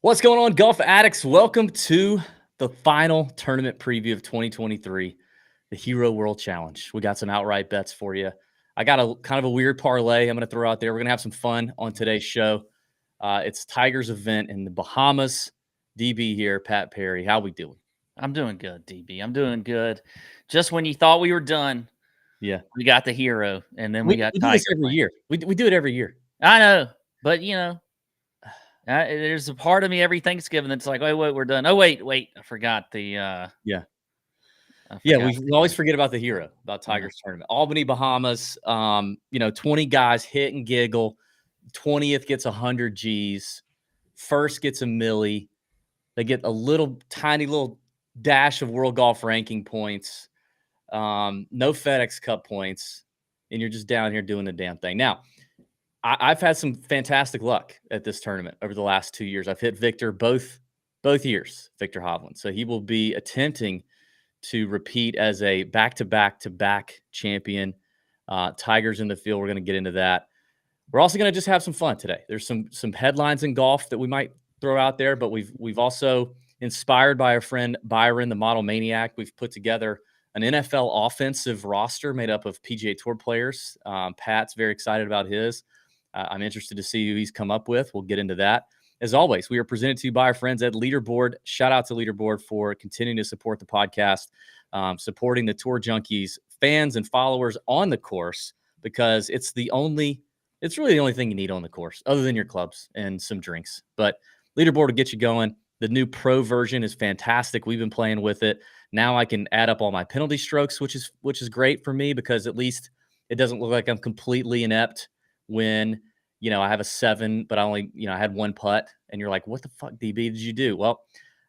What's going on, golf addicts? Welcome to the final tournament preview of 2023, the Hero World Challenge. We got some outright bets for you. I got a kind of a weird parlay I'm going to throw out there. We're going to have some fun on today's show. It's Tiger's event in the Bahamas. DB here, Pat Perry. How we doing? I'm doing good, DB. I'm doing good. Just when you thought we were done, Yeah, we got the hero, and then we we, got we do Tiger this every playing. year. We do it every year. I know, but there's a part of me every Thanksgiving that's like, wait, we're done. Oh, wait, I forgot the. Yeah. I Yeah, forgot. we always forget about the hero, about Yeah. Tiger's tournament. Albany, Bahamas. 20 guys hit and giggle. 20th gets 100 G's. First gets a milli. They get a tiny little dash of world golf ranking points. No FedEx Cup points, and you're just down here doing the damn thing. Now, I've had some fantastic luck at this tournament over the last 2 years. I've hit Victor both years, Victor Hovland. So he will be attempting to repeat as a back-to-back-to-back champion. Tigers in the field. We're going to get into that. We're also going to just have some fun today. There's some headlines in golf that we might throw out there, but we've also inspired by our friend Byron, the model maniac. We've put together an NFL offensive roster made up of PGA Tour players. Pat's very excited about his. I'm interested to see who he's come up with. We'll get into that. As always, we are presented to you by our friends at Leaderboard. Shout out to Leaderboard for continuing to support the podcast, supporting the Tour Junkies fans and followers on the course, because it's really the only thing you need on the course other than your clubs and some drinks. But Leaderboard will get you going. The new pro version is fantastic. We've been playing with it. Now I can add up all my penalty strokes, which is great for me, because at least it doesn't look like I'm completely inept when I have a 7, but I had one putt, and you're like, what the fuck, DB, did you do? Well,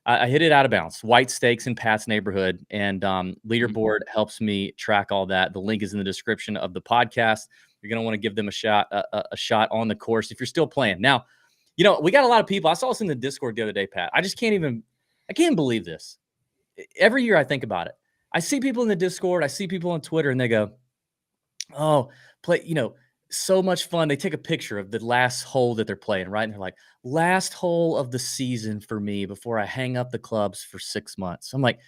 I hit it out of bounds. White stakes in Pat's neighborhood, and Leaderboard helps me track all that. The link is in the description of the podcast. You're going to want to give them a shot on the course if you're still playing. Now, we got a lot of people. I saw this in the Discord the other day, Pat. I can't believe this. Every year I think about it. I see people in the Discord, I see people on Twitter, and they go, oh, so much fun. They take a picture of the last hole that they're playing, right? And they're like, last hole of the season for me before I hang up the clubs for 6 months. I'm like,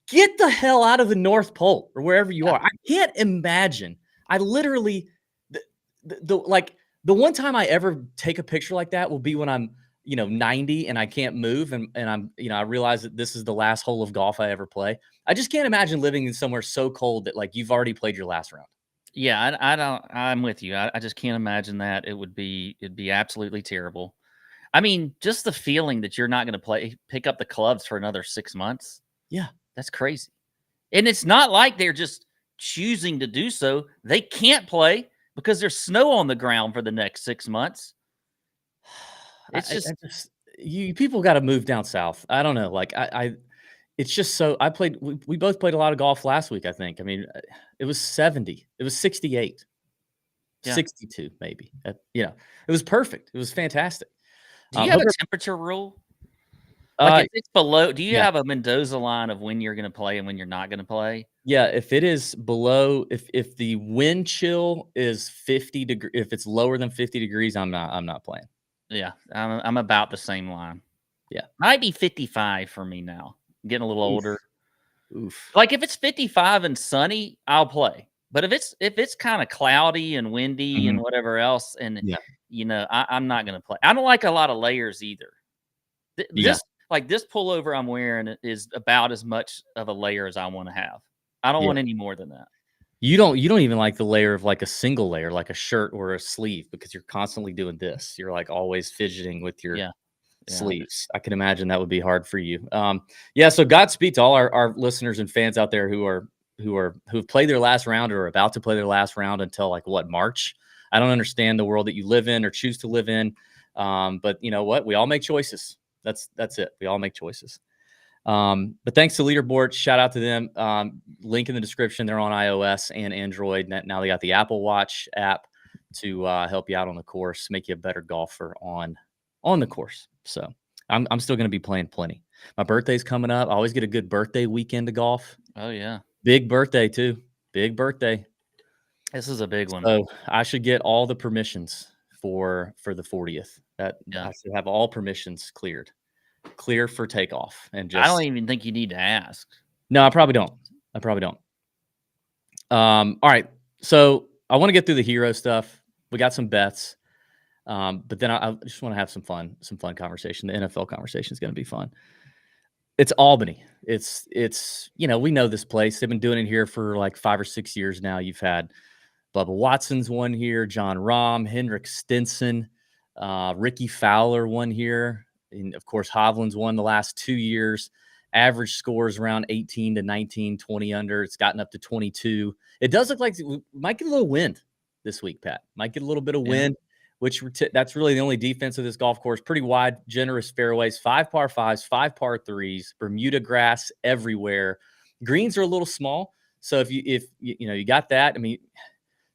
get the hell out of the North Pole or wherever you are. I can't imagine. I literally, the one time I ever take a picture like that will be when I'm, 90 and I can't move. And I'm, I realize that this is the last hole of golf I ever play. I just can't imagine living in somewhere so cold that you've already played your last round. Yeah, I'm with you. I just can't imagine that. It'd be absolutely terrible. I mean, just the feeling that you're not going to pick up the clubs for another 6 months. Yeah, that's crazy. And it's not like they're just choosing to do so. They can't play because there's snow on the ground for the next 6 months. It's you people got to move down south. I don't know. It's just so we both played a lot of golf last week, I think. I mean, it was 70. It was 68. Yeah. 62 maybe. It was perfect. It was fantastic. Do you have a temperature rule? If it's below, do you have a Mendoza line of when you're going to play and when you're not going to play? Yeah, if it is below, if the wind chill is 50 degrees, if it's lower than 50 degrees, I'm not playing. Yeah, I'm about the same line. Yeah, might be 55 for me now. I'm getting a little older. Oof. If it's 55 and sunny, I'll play. But if it's kind of cloudy and windy and whatever else, and I'm not going to play. I don't like a lot of layers either. This pullover I'm wearing is about as much of a layer as I want to have. I don't want any more than that. You don't even like the layer of a single layer, like a shirt or a sleeve, because you're constantly doing this. You're always fidgeting with your sleeves. I can imagine that would be hard for you. So Godspeed to all our listeners and fans out there who've played their last round or are about to play their last round until March. I don't understand the world that you live in or choose to live in. But you know what? We all make choices. That's it. We all make choices. But thanks to Leaderboard. Shout out to them. Link in the description. They're on iOS and Android. Now they got the Apple Watch app to help you out on the course, make you a better golfer on the course. So I'm still going to be playing plenty. My birthday's coming up. I always get a good birthday weekend to golf. Oh yeah. Big birthday too. Big birthday. This is a big one. So I should get all the permissions for the 40th. I should have all permissions cleared. clear for takeoff. And just I don't even think you need to ask. No, I probably don't. All right. So I want to get through the hero stuff. We got some bets. But then I just want to have some fun conversation. The NFL conversation is going to be fun. It's Albany. It's we know this place. They've been doing it here for like 5 or 6 years now. You've had Bubba Watson's won here, John Rahm, Hendrick Stinson, Ricky Fowler won here, and of course Hovland's won the last 2 years. Average scores around 18 to 19, 20 under. It's gotten up to 22. It does look like we might get a little wind this week, Pat. Might get a little bit of wind. Which that's really the only defense of this golf course. Pretty wide, generous fairways, 5 par 5s, 5 par 3s, Bermuda grass everywhere. Greens are a little small, so if you got that. I mean,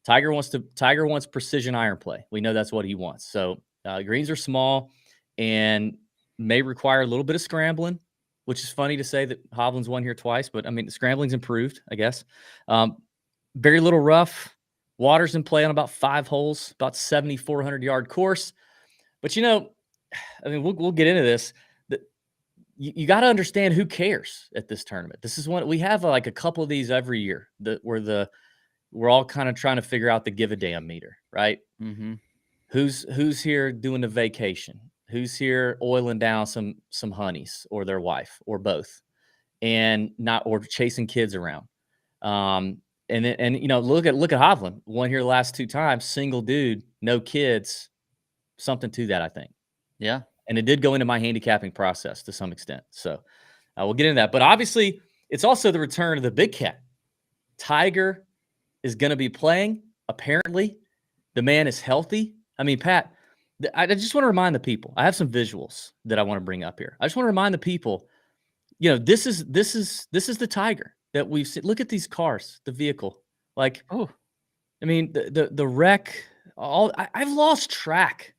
Tiger wants precision iron play. We know that's what he wants. So greens are small and may require a little bit of scrambling, which is funny to say that Hovland's won here twice, but I mean the scrambling's improved, I guess. Very little rough. Water's in play on about 5 holes, about 7,400-yard course. But, I mean, we'll get into this. You got to understand who cares at this tournament. This is one we have like a couple of these every year we're all kind of trying to figure out the give a damn meter, right? Mm-hmm. Who's here doing a vacation? Who's here oiling down some honeys or their wife or both, or chasing kids around? And look at Hovland. Won here the last 2 times. Single dude, no kids. Something to that, I think. Yeah. And it did go into my handicapping process to some extent. So we'll get into that. But obviously, it's also the return of the big cat. Tiger is going to be playing. Apparently, the man is healthy. I mean, Pat, I just want to remind the people. I have some visuals that I want to bring up here. I just want to remind the people. This is the Tiger that we've seen. Look at these cars, the vehicle. Like, I mean, the wreck. I've lost track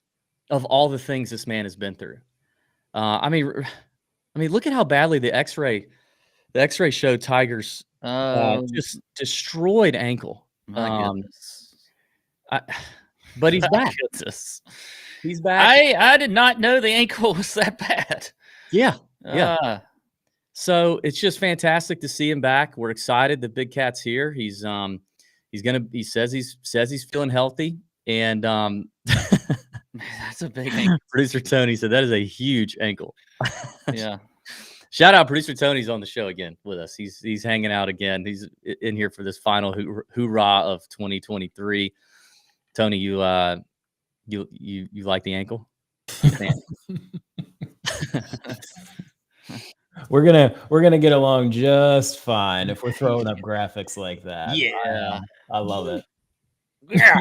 of all the things this man has been through. I mean, look at how badly the X-ray showed Tiger's just destroyed ankle. My goodness. But he's back. Goodness. He's back. I did not know the ankle was that bad. Yeah. So it's just fantastic to see him back. We're excited the big cat's here. He says he's feeling healthy. And that's a big ankle. Producer Tony said that is a huge ankle. Yeah. Shout out Producer Tony's on the show again with us. He's hanging out again. He's in here for this final hoorah of 2023. Tony, you like the ankle? We're gonna get along just fine if we're throwing up graphics like that. Yeah, I love it. Yeah.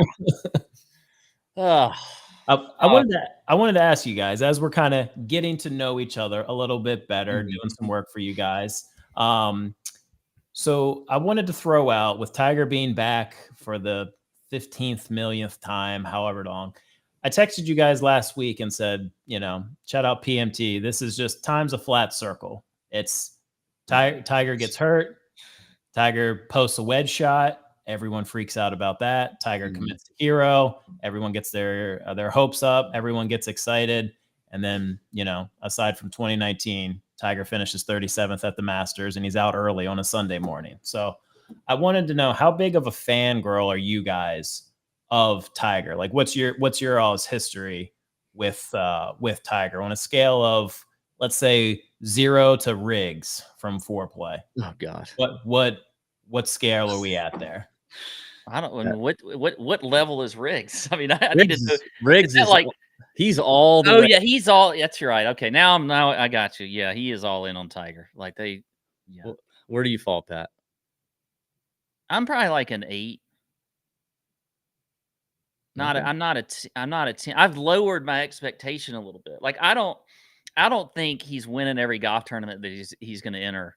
I wanted to ask you guys, as we're kind of getting to know each other a little bit better, doing some work for you guys. So I wanted to throw out, with Tiger being back for the 15th millionth time, however long, I texted you guys last week and said, shout out PMT. This is just time's a flat circle. It's Tiger gets hurt. Tiger posts a wedge shot. Everyone freaks out about that. Tiger commits to hero. Everyone gets their hopes up. Everyone gets excited. And then, aside from 2019, Tiger finishes 37th at the Masters and he's out early on a Sunday morning. So I wanted to know, how big of a fangirl are you guys of Tiger? Like, what's your all's history with Tiger on a scale of, let's say, 0 to Riggs from foreplay? Oh God. What scale are we at there? I don't know what level is Riggs. I mean, I need to know. Riggs is like he's all the way. Yeah, he's all. That's right. Okay, now I got you. Yeah, he is all in on Tiger. Like they. Yeah. Well, where do you fall, Pat? I'm probably like an 8. I'm not a 10. I've lowered my expectation a little bit. Like I don't think he's winning every golf tournament that he's going to enter,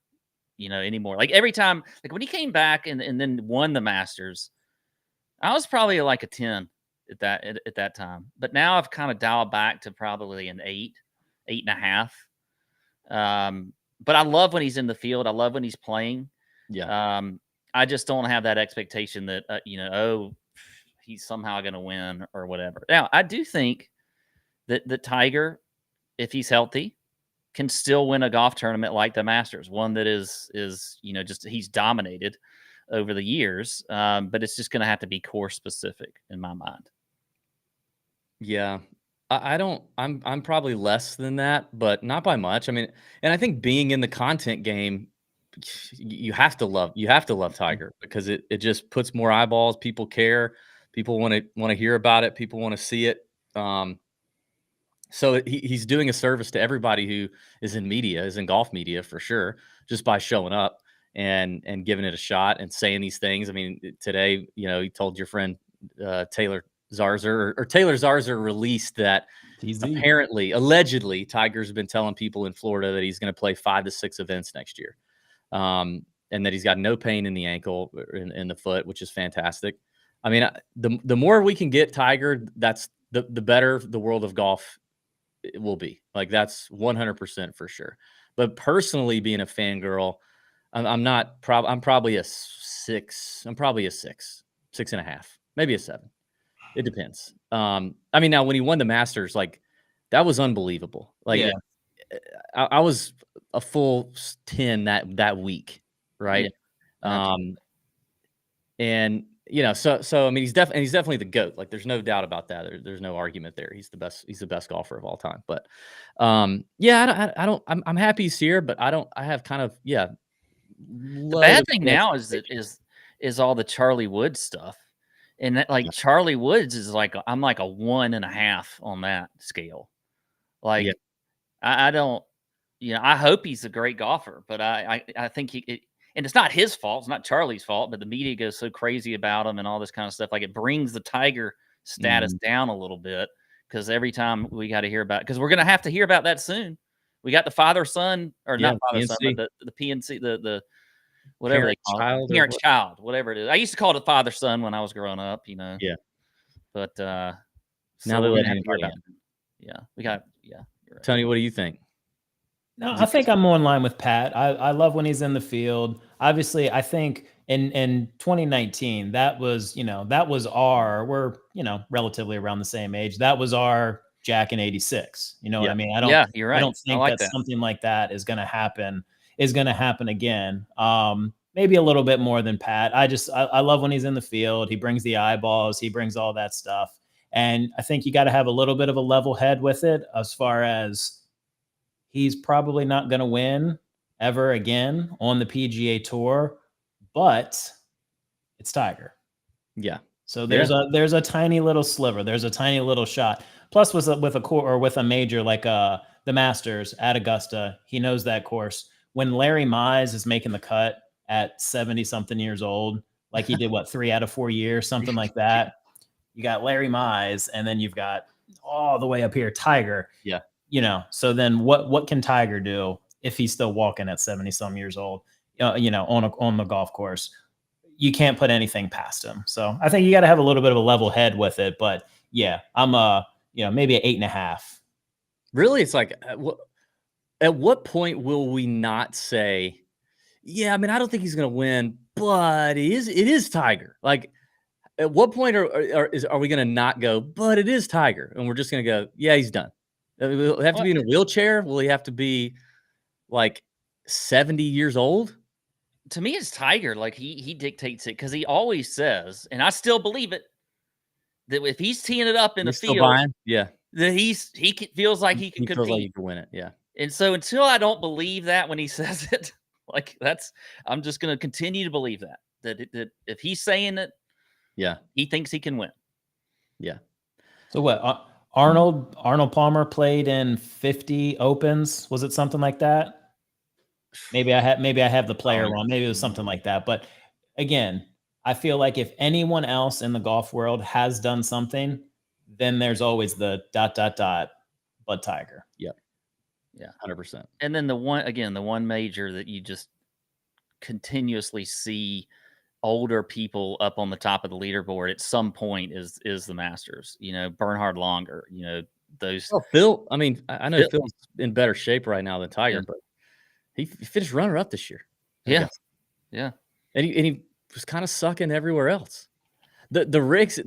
anymore. Like every time, like when he came back and then won the Masters, I was probably like a 10 at that time. But now I've kind of dialed back to probably an 8, 8.5. But I love when he's in the field. I love when he's playing. Yeah. I just don't have that expectation that he's somehow going to win or whatever. Now, I do think that the Tiger, if he's healthy, can still win a golf tournament like the Masters, one that is just he's dominated over the years, but it's just going to have to be course specific in my mind. Yeah. I don't I'm probably less than that, but not by much. I mean, and I think being in the content game, you have to love Tiger because it just puts more eyeballs. People care. People want to hear about it. People want to see it. So he's doing a service to everybody who is in golf media for sure, just by showing up and giving it a shot and saying these things. I mean, today, he told your friend Taylor Zarzer, or Taylor Zarzer released that apparently, allegedly, Tiger's been telling people in Florida that he's going to play 5 to 6 events next year, and that he's got no pain in the ankle, in the foot, which is fantastic. I mean, the more we can get Tiger, that's the better the world of golf it will be. Like, that's 100% for sure. But personally, being a fangirl, I'm probably a 6. I'm probably a 6.5, maybe a 7. It depends. I mean, now when he won the Masters, like, that was unbelievable. Like, Yeah. I was a full 10 that week, right? Yeah, and so I mean, he's definitely the GOAT. Like, there's no doubt about that. There's no argument there. He's the best golfer of all time. But yeah, I'm happy he's here, but I have kind of the bad thing now is all the Charlie Woods stuff. And that, like, Charlie Woods is like, I'm like a 1.5 on that scale. Like, I don't, I hope he's a great golfer, but I think and it's not his fault. It's not Charlie's fault, but the media goes so crazy about him and all this kind of stuff. Like, it brings the Tiger status down a little bit, because every time we got to hear about, because we're going to have to hear about that soon. We got the father-son, or not father-son, but the PNC, the whatever they call it, parent-child, whatever it is. I used to call it father-son when I was growing up, Yeah. But now they're letting anybody in. Yeah, we got. Yeah, you're right. Tony, what do you think? No, I think I'm more in line with Pat. I love when he's in the field. Obviously, I think in 2019, that was we're relatively around the same age. That was our Jack in '86. You know what I mean? You're right. I don't think that something like that is going to happen again. Maybe a little bit more than Pat. I love when he's in the field. He brings the eyeballs. He brings all that stuff. And I think you got to have a little bit of a level head with it, as far as he's probably not going to win ever again on the PGA Tour, but it's Tiger. Yeah. So there's a tiny little sliver. There's a tiny little shot. Plus, with a major like the Masters at Augusta, he knows that course. When Larry Mize is making the cut at 70-something years old, like he did 3 out of 4 years, something like that. You got Larry Mize, and then you've got all the way up here Tiger. Yeah. So then what can Tiger do if he's still walking at 70-some years old, on the golf course? You can't put anything past him. So I think you got to have a little bit of a level head with it. But yeah, I'm maybe an 8.5. Really? It's like, at what point will we not say, yeah, I mean, I don't think he's going to win, but it is Tiger. Like, at what point are we going to not go, but it is Tiger? And we're just going to go, yeah, he's done. Will he have to be in a wheelchair? Will he have to be like 70 years old? To me, it's Tiger. Like, he dictates it, because he always says, and I still believe it, that if he's teeing it up in the field, that he feels like he can compete. Feels like he can win it. Yeah. And so until I don't believe that when he says it, like, I'm just going to continue to believe that if he's saying it, he thinks he can win. Yeah. So what? Arnold Palmer played in 50 Opens. Was it something like that? Maybe I have the player wrong. Maybe it was something like that. But again, I feel like if anyone else in the golf world has done something, then there's always the ... but Tiger. Yep. Yeah, 100%. And then the one major that you just continuously see older people up on the top of the leaderboard at some point is the Masters. Bernhard Langer. Those. Well, Phil. I mean, I know Phil's in better shape right now than Tiger, but he finished runner-up this year. Yeah. And he was kind of sucking everywhere else. The Riggs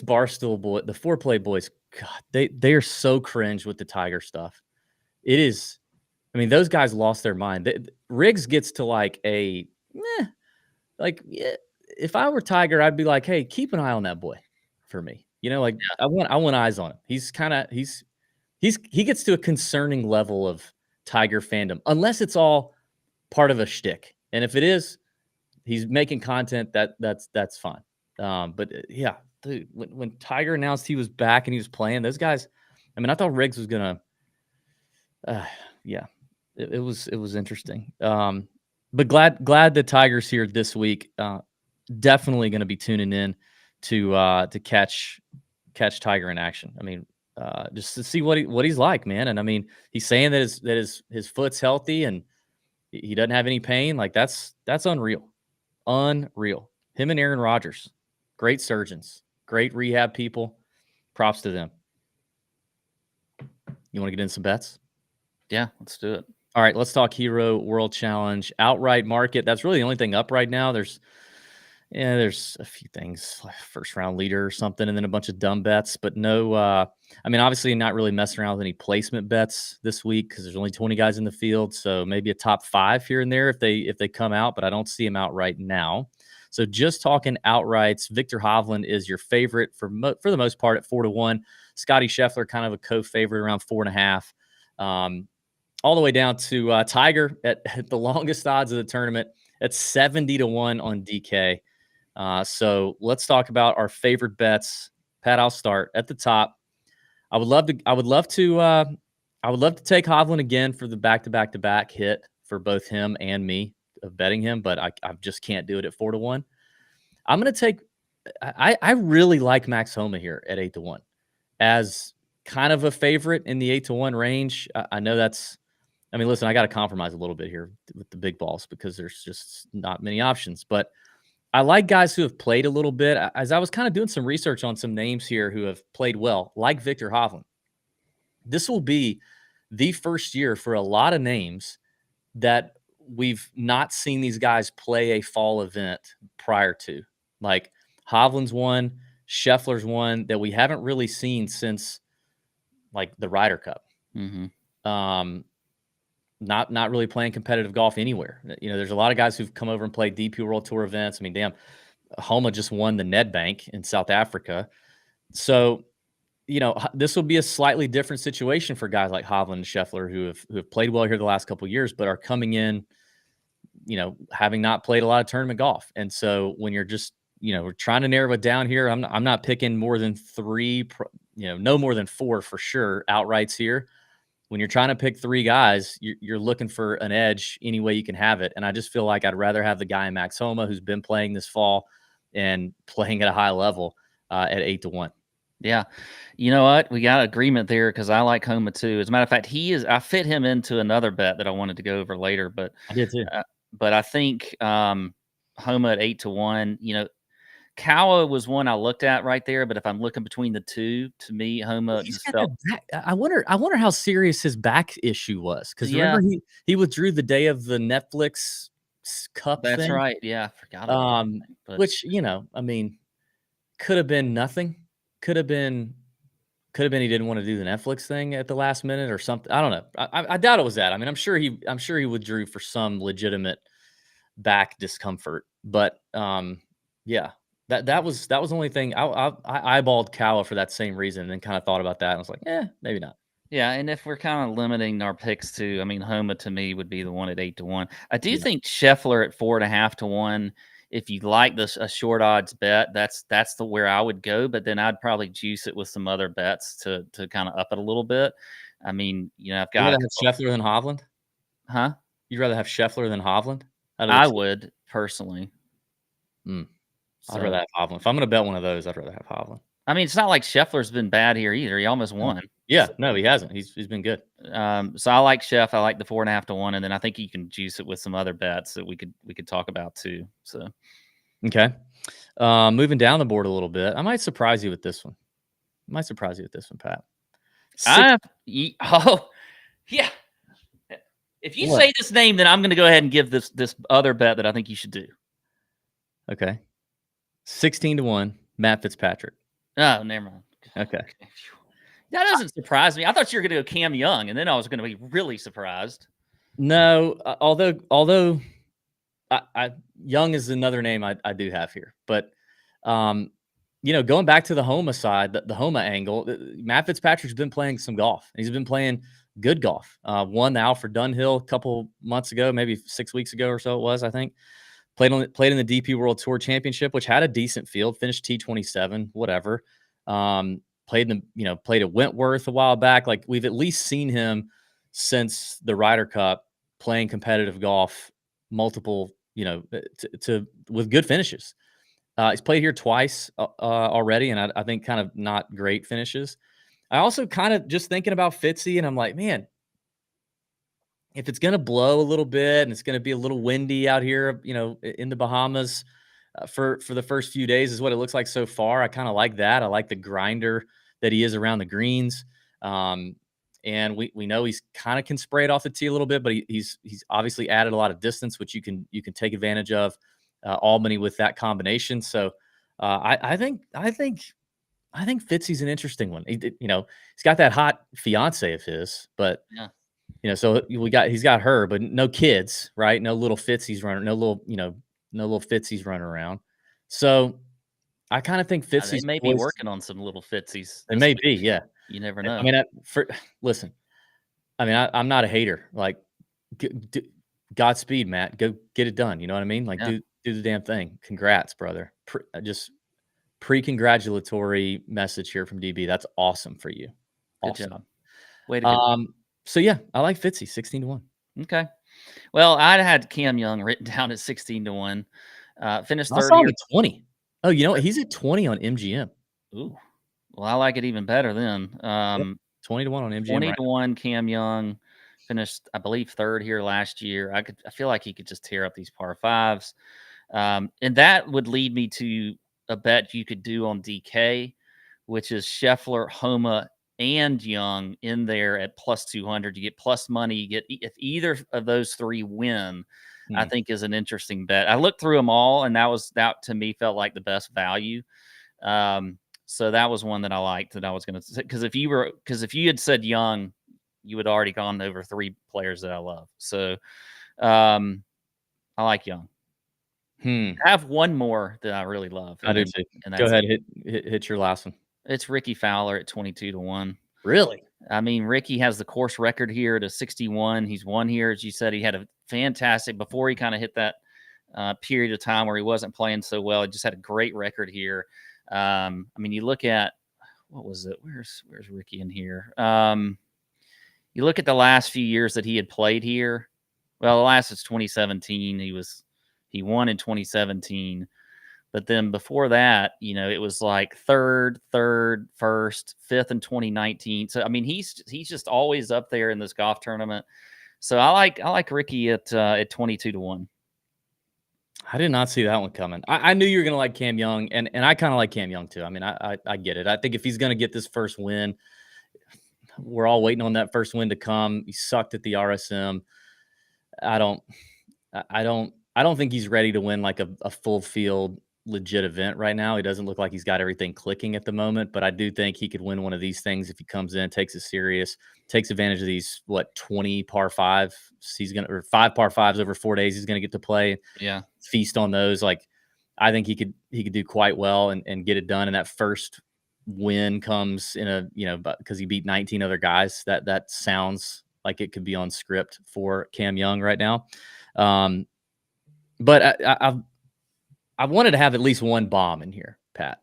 Barstool boy, the foreplay boys, God, they are so cringe with the Tiger stuff. It is I mean, those guys lost their mind. Riggs gets to like if I were Tiger, I'd be like, hey, keep an eye on that boy for me. Like I want eyes on him. He gets to a concerning level of Tiger fandom, unless it's all part of a shtick. And if it is, he's making content that's fine. But yeah, dude, when Tiger announced he was back and he was playing, those guys, I mean, I thought Riggs was gonna, it was interesting. But glad that Tiger's here this week. Definitely going to be tuning in to catch Tiger in action. I mean, just to see what he's like, man. And I mean, he's saying that his foot's healthy and he doesn't have any pain. Like that's unreal. Unreal. Him and Aaron Rodgers, great surgeons, great rehab people. Props to them. You want to get in some bets? Yeah, let's do it. All right, let's talk Hero World Challenge outright market. That's really the only thing up right now. There's a few things, like first round leader or something, and then a bunch of dumb bets, but no. I mean, obviously, not really messing around with any placement bets this week because there's only 20 guys in the field. So maybe a top 5 here and there if they come out, but I don't see them out right now. So just talking outrights, Victor Hovland is your favorite for the most part at 4-1. Scotty Scheffler kind of a co-favorite around 4.5. All the way down to Tiger at the longest odds of the tournament at 70-1 on DK. So let's talk about our favorite bets. Pat, I'll start at the top. I would love to take Hovland again for the back hit for both him and me of betting him, but I just can't do it at 4-1. I'm going to take. I really like Max Homa here at 8-1 as kind of a favorite in the 8-1 range. I know that's. I mean, listen, I got to compromise a little bit here with the big balls because there's just not many options. But I like guys who have played a little bit. As I was kind of doing some research on some names here who have played well, like Victor Hovland. This will be the first year for a lot of names that we've not seen these guys play a fall event prior to. Like Hovland's one, Scheffler's one that we haven't really seen since like the Ryder Cup. Mm-hmm. Not really playing competitive golf anywhere. There's a lot of guys who've come over and played DP World Tour events. I mean, damn, Homa just won the Nedbank in South Africa. So, this will be a slightly different situation for guys like Hovland and Scheffler who have played well here the last couple of years, but are coming in, having not played a lot of tournament golf. And so when you're just, we're trying to narrow it down here. I'm not picking more than 3, no more than 4 for sure outrights here. When you're trying to pick 3 guys, you're looking for an edge any way you can have it. And I just feel like I'd rather have the guy in Max Homa who's been playing this fall and playing at a high level at 8-1. Yeah. You know what? We got agreement there because I like Homa too. As a matter of fact, I fit him into another bet that I wanted to go over later, but I did too. But I think Homa at 8-1, Kawa was one I looked at right there, but if I'm looking between the two, to me, Homa just felt. I wonder how serious his back issue was because remember he withdrew the day of the Netflix Cup. That's thing? Right. Yeah, I forgot about that. But, which I mean, could have been nothing. Could have been he didn't want to do the Netflix thing at the last minute or something. I don't know. I doubt it was that. I mean, I'm sure he withdrew for some legitimate back discomfort, but yeah. That was the only thing. I eyeballed Kawa for that same reason and then kind of thought about that and I was like, maybe not. Yeah, and if we're kind of limiting our picks to, I mean, Homa to me would be the one at 8-1. I do think Scheffler at 4.5-1. If you like a short odds bet, that's where I would go. But then I'd probably juice it with some other bets to kind of up it a little bit. I mean, I've got. You'd rather have Scheffler than Hovland? Huh? You'd rather have Scheffler than Hovland? I would personally. I'd rather have Hovland. If I'm going to bet one of those, I'd rather have Hovland. I mean, it's not like Scheffler's been bad here either. He almost won. Yeah, no, he hasn't. He's been good. So I like Sheff. I like the 4.5-1, and then I think you can juice it with some other bets that we could talk about too. So, okay, moving down the board a little bit, I might surprise you with this one. Pat. Oh, yeah. If you say this name, then I'm going to go ahead and give this other bet that I think you should do. Okay, 16-1, Matt Fitzpatrick. Oh, never mind. Okay. That doesn't surprise me. I thought you were going to go Cam Young, and then I was going to be really surprised. No, although Young is another name I do have here, but going back to the Homa side, the Homa angle, Matt Fitzpatrick's been playing some golf. He's been playing good golf. Won the Alfred Dunhill a couple months ago, maybe 6 weeks ago or so it was, I think. Played in the DP World Tour Championship, which had a decent field, finished T27, whatever. Played at Wentworth a while back. Like, we've at least seen him since the Ryder Cup playing competitive golf, multiple, with good finishes. He's played here twice already, and I think kind of not great finishes. I also kind of just thinking about Fitzy, and I'm like, man, if it's going to blow a little bit and it's going to be a little windy out here, in the Bahamas for the first few days is what it looks like so far. I kind of like that. I like the grinder that he is around the greens. And we know he's kind of can spray it off the tee a little bit, but he's obviously added a lot of distance, which you can take advantage of. Albany with that combination. So I think Fitzy's an interesting one. He's got that hot fiance of his, but yeah. So he's got her, but no kids, right? No little Fitzy's running, no little Fitzy's running around. So I kind of think Fitzy's they may be working on some little Fitzy's. They may be, yeah. You never know. I mean, listen, I mean, I'm not a hater. Like, Godspeed, Matt. Go get it done. You know what I mean? Like, do the damn thing. Congrats, brother. Just pre-congratulatory message here from DB. That's awesome for you. Awesome. Good job. Way to go. So yeah, I like Fitzy 16-1. Okay. Well, I had Cam Young written down at 16-1. Finished third. I saw him at 20. Oh, you know what? He's at 20 on MGM. Ooh. Well, I like it even better then. 20-1 on MGM. 20-1 Cam Young finished, I believe, third here last year. I feel like he could just tear up these par fives. And that would lead me to a bet you could do on DK, which is Scheffler, Homa, and Young in there at plus 200. You get plus money. You get, if either of those three win, I think is an interesting bet. I looked through them all, and that to me felt like the best value. So that was one that I liked that I was going to say, because if you had said Young, you would already gone over three players that I love. So I like Young. I have one more that I really love. I do too. Go ahead, hit your last one. It's Ricky Fowler at 22-1. Really? I mean, Ricky has the course record here at a 61. He's won here, as you said. He had a fantastic, before he kind of hit that period of time where he wasn't playing so well. He just had a great record here. I mean, you look at, what was it? Where's Ricky in here? You look at the last few years that he had played here. Well, the last is 2017. He won in 2017. But then before that, it was like third, first, fifth in 2019. So I mean, he's just always up there in this golf tournament. So I like Ricky at 22-1. I did not see that one coming. I knew you were going to like Cam Young, and I kind of like Cam Young too. I mean, I get it. I think if he's going to get this first win, we're all waiting on that first win to come. He sucked at the RSM. I don't think he's ready to win like a full field legit event right now. He doesn't look like he's got everything clicking at the moment, but I do think he could win one of these things if he comes in, takes it serious, takes advantage of these 20 par five. Or 5 par fives over 4 days. He's gonna get to play. Yeah, feast on those. Like, I think he could do quite well and get it done. And that first win comes in because he beat 19 other guys. That sounds like it could be on script for Cam Young right now. But I wanted to have at least one bomb in here, Pat.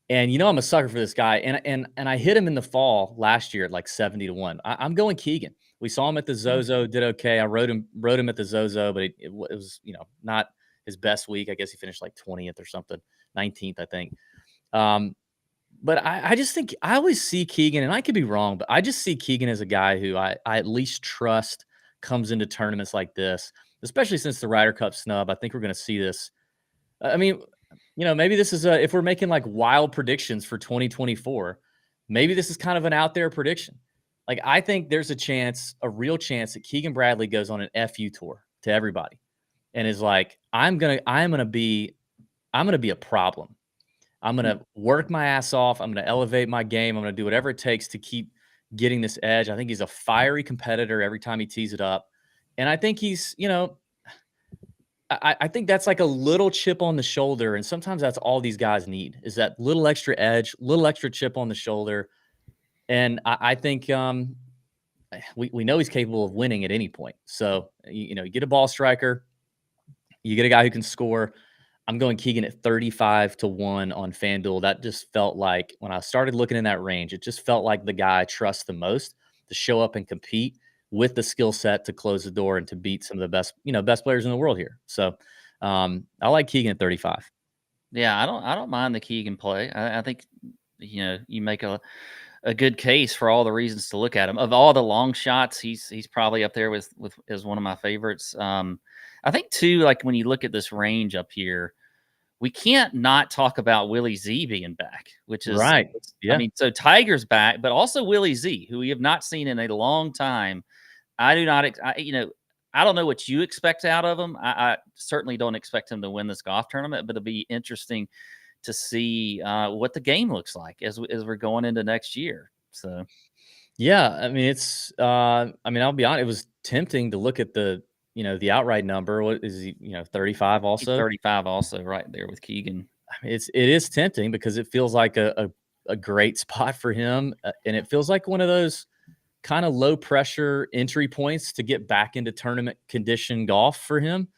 And I'm a sucker for this guy. And I hit him in the fall last year at like 70-1. I'm going Keegan. We saw him at the Zozo, did okay. I rode him at the Zozo, but it was not his best week. I guess he finished like 20th or something, 19th, I think. But I just think I always see Keegan, and I could be wrong, but I just see Keegan as a guy who I at least trust comes into tournaments like this, especially since the Ryder Cup snub. I think we're going to see this. I mean, maybe this is if we're making like wild predictions for 2024, maybe this is kind of an out there prediction. Like, I think there's a real chance that Keegan Bradley goes on an FU tour to everybody and is like, I'm going to be a problem. I'm going to work my ass off. I'm going to elevate my game. I'm going to do whatever it takes to keep getting this edge. I think he's a fiery competitor every time he tees it up. And I think he's, I think that's like a little chip on the shoulder, and sometimes that's all these guys need is that little extra edge, little extra chip on the shoulder. And I think we know he's capable of winning at any point. So you get a ball striker, you get a guy who can score. I'm going Keegan at 35-1 on FanDuel. That just felt like when I started looking in that range, it just felt like the guy I trust the most to show up and compete with the skill set to close the door and to beat some of the best players in the world here. So I like Keegan at 35. Yeah, I don't mind the Keegan play. I think you make a good case for all the reasons to look at him. Of all the long shots, he's probably up there with as one of my favorites. I think too, like when you look at this range up here, we can't not talk about Willie Z being back, which is right. Yeah. I mean, so Tiger's back, but also Willie Z, who we have not seen in a long time. I do not, I don't know what you expect out of him. I certainly don't expect him to win this golf tournament, but it'll be interesting to see what the game looks like as we're going into next year. So, yeah, I mean, I'll be honest, it was tempting to look at the outright number. What is he, 35 also? 35 also right there with Keegan. I mean, it is tempting because it feels like a great spot for him. And it feels like one of those kind of low pressure entry points to get back into tournament condition golf for him.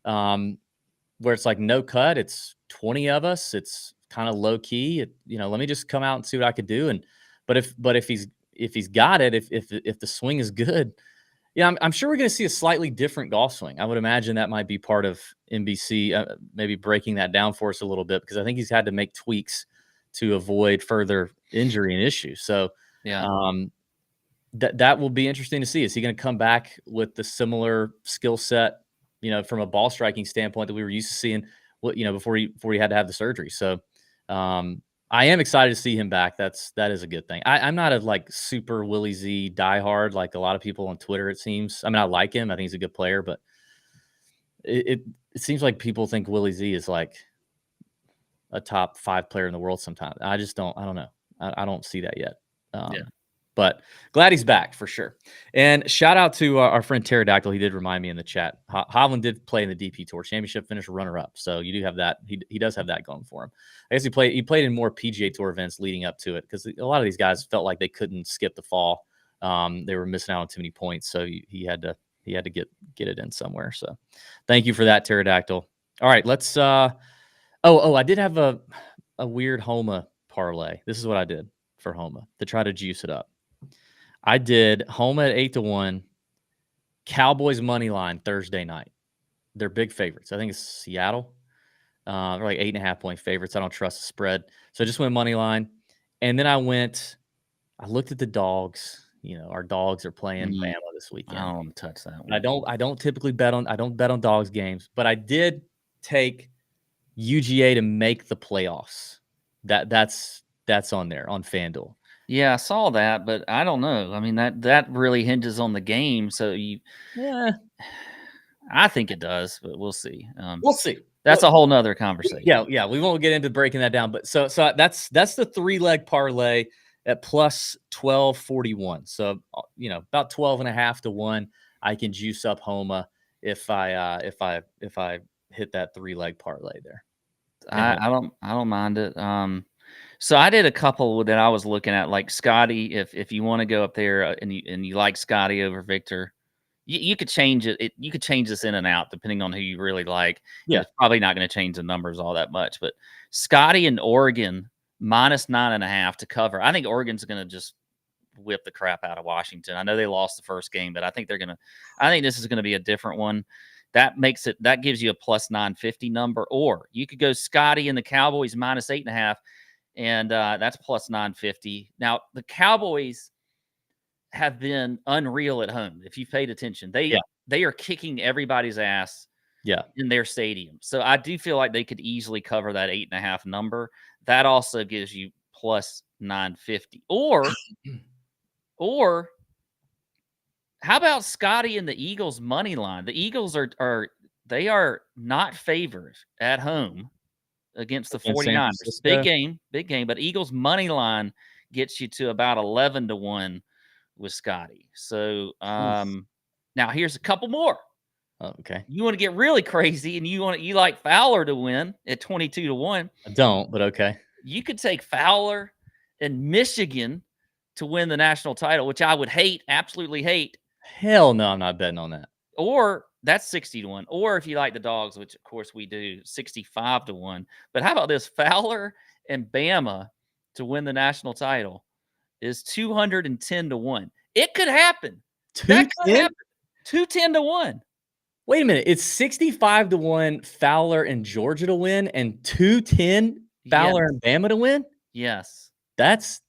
Where it's like no cut, it's 20 of us. It's kind of low key. Let me just come out and see what I could do. But if he's got it, if the swing is good, yeah, I'm sure we're going to see a slightly different golf swing. I would imagine that might be part of NBC, maybe breaking that down for us a little bit, because I think he's had to make tweaks to avoid further injury and issues. So yeah, that will be interesting to see. Is he going to come back with the similar skill set, from a ball striking standpoint that we were used to seeing, before he had to have the surgery? So I am excited to see him back. That is a good thing. I'm not a like super Willie Z diehard like a lot of people on Twitter, it seems. I mean, I like him. I think he's a good player, but it seems like people think Willie Z is like a top 5 player in the world sometimes. I don't know. I don't see that yet. Yeah. But glad he's back for sure. And shout out to our friend Pterodactyl. He did remind me in the chat. Hovland did play in the DP Tour Championship, finished runner-up. So you do have that. He does have that going for him. I guess he played in more PGA Tour events leading up to it, because a lot of these guys felt like they couldn't skip the fall. They were missing out on too many points, so he had to get it in somewhere. So thank you for that, Pterodactyl. All right, let's. I did have a weird Homa parlay. This is what I did for Homa to try to juice it up. I did Homa at 8-1, Cowboys money line Thursday night. They're big favorites. I think it's Seattle. They're like 8.5 point favorites. I don't trust the spread, so I just went money line. And then I looked at the dogs. Our dogs are playing Bama this weekend. I don't want to touch that one. I don't typically bet on dogs games, but I did take UGA to make the playoffs. That's on there on FanDuel. Yeah, I saw that, but I don't know. I mean, that really hinges on the game. So I think it does, but we'll see. We'll see. That's a whole nother conversation. Yeah. We won't get into breaking that down, but so that's the 3-leg parlay at plus 1241. So about 12.5-1. I can juice up Homa if I hit that 3-leg parlay there. I don't mind it. So I did a couple that I was looking at, like Scotty. If you want to go up there and you like Scotty over Victor, you could change it. You could change this in and out depending on who you really like. Yeah, it's probably not going to change the numbers all that much. But Scotty and Oregon minus 9.5 to cover. I think Oregon's going to just whip the crap out of Washington. I know they lost the first game, but I think I think this is going to be a different one. That gives you a plus 950 number. Or you could go Scotty and the Cowboys minus 8.5. And that's plus 950. Now, the Cowboys have been unreal at home. If you've paid attention, they are kicking everybody's ass in their stadium. So I do feel like they could easily cover that 8.5 number. That also gives you plus 950. Or how about Scotty and the Eagles money line? The Eagles are not favored at home against the 49ers. Big game. But Eagles money line gets you to about 11-1 with Scotty. So now Now, here's a couple more. Oh, okay. You want to get really crazy, and you like Fowler to win at 22-1. I don't, but okay. You could take Fowler and Michigan to win the national title, which I would hate, absolutely hate. Hell no, I'm not betting on that. Or that's 60-1. Or if you like the dogs, which of course we do, 65-1. But how about this? Fowler and Bama to win the national title is 210-1. It could happen. That could happen. 210-1. Wait a minute. It's 65-1 Fowler and Georgia to win and 210 Fowler and Bama to win? Yes. That's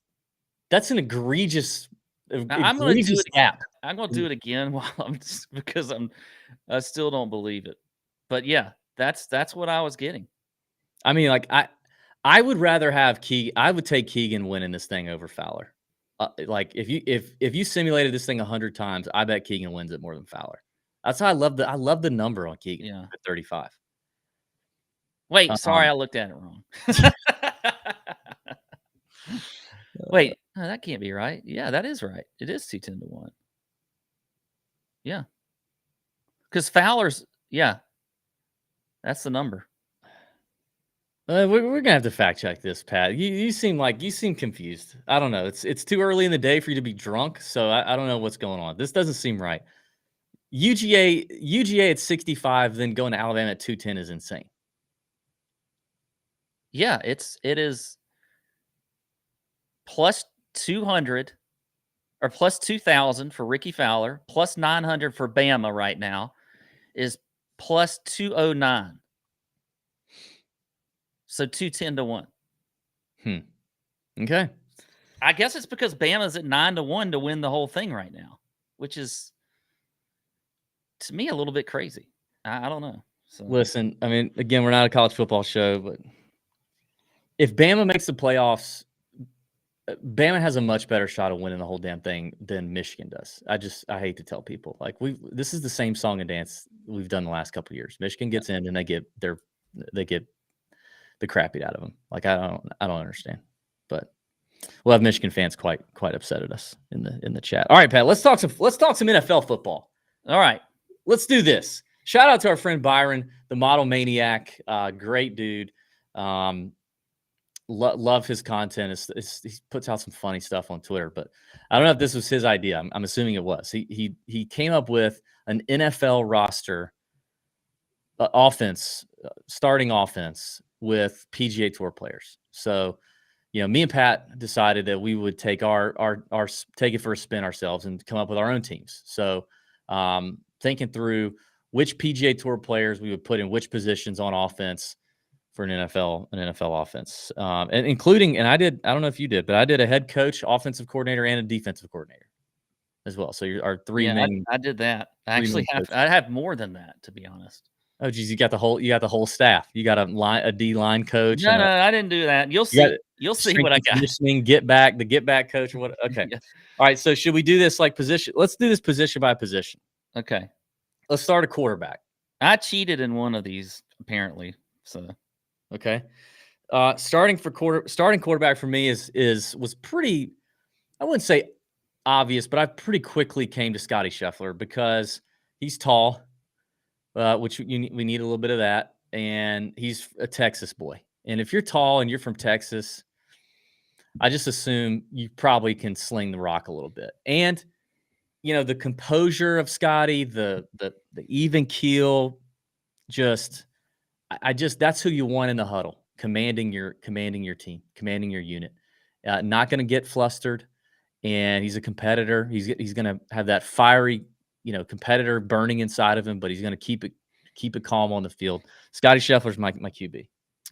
an egregious I'm going to do it gap. I'm going to do it again because I still don't believe it. But yeah, that's what I was getting. I mean, like I would rather have I would take Keegan winning this thing over Fowler. Like if you simulated this thing 100 times, I bet Keegan wins it more than Fowler. That's how I love the number on Keegan at 35. Wait, sorry, I looked at it wrong. Wait, no, that can't be right. Yeah, that is right. It is 210-1. Yeah. Because Fowler's, that's the number. We're gonna have to fact check this, Pat. You seem confused. I don't know. It's too early in the day for you to be drunk, so I don't know what's going on. This doesn't seem right. UGA at 65, then going to Alabama at 210 is insane. Yeah, it is plus 200 or plus 2,000 for Ricky Fowler, plus 900 for Bama right now is plus 209. So 210-1. Okay. I guess it's because Bama's at 9-1 to win the whole thing right now, which is to me a little bit crazy. I don't know. So listen, I mean, again, we're not a college football show, but if Bama makes the playoffs, Bama has a much better shot of winning the whole damn thing than Michigan does. I hate to tell people, like this is the same song and dance we've done the last couple of years. Michigan gets in and they get the crap beat out of them. Like I don't understand, but we'll have Michigan fans quite upset at us in the chat. All right, Pat, let's talk some NFL football. All right, let's do this. Shout out to our friend Byron, the model maniac, great dude. Love his content. He puts out some funny stuff on Twitter, but I don't know if this was his idea. I'm assuming it was. He came up with an NFL roster offense, starting offense with PGA Tour players. So, me and Pat decided that we would take take it for a spin ourselves and come up with our own teams. So, thinking through which PGA Tour players we would put in which positions on offense for an NFL offense, and including, and I don't know if you did, but I did a head coach, offensive coordinator, and a defensive coordinator as well. So our three main. I did that. I have more than that, to be honest. Oh geez, you got the whole staff. You got a D line coach. No, I didn't do that. You'll see. You'll see what I got. The get back coach or what? Okay. Yeah. All right. So should we do this like position? Let's do this position by position. Okay. Let's start a quarterback. I cheated in one of these apparently. So. Okay. Starting quarterback for me was pretty, I wouldn't say obvious, but I pretty quickly came to Scotty Scheffler because he's tall, which we need a little bit of that, and he's a Texas boy. And if you're tall and you're from Texas, I just assume you probably can sling the rock a little bit. And the composure of Scotty, the even keel, that's who you want in the huddle, commanding your team, commanding your unit. Not going to get flustered, and he's a competitor. He's going to have that fiery, competitor burning inside of him, but he's going to keep it calm on the field. Scotty Scheffler's my QB.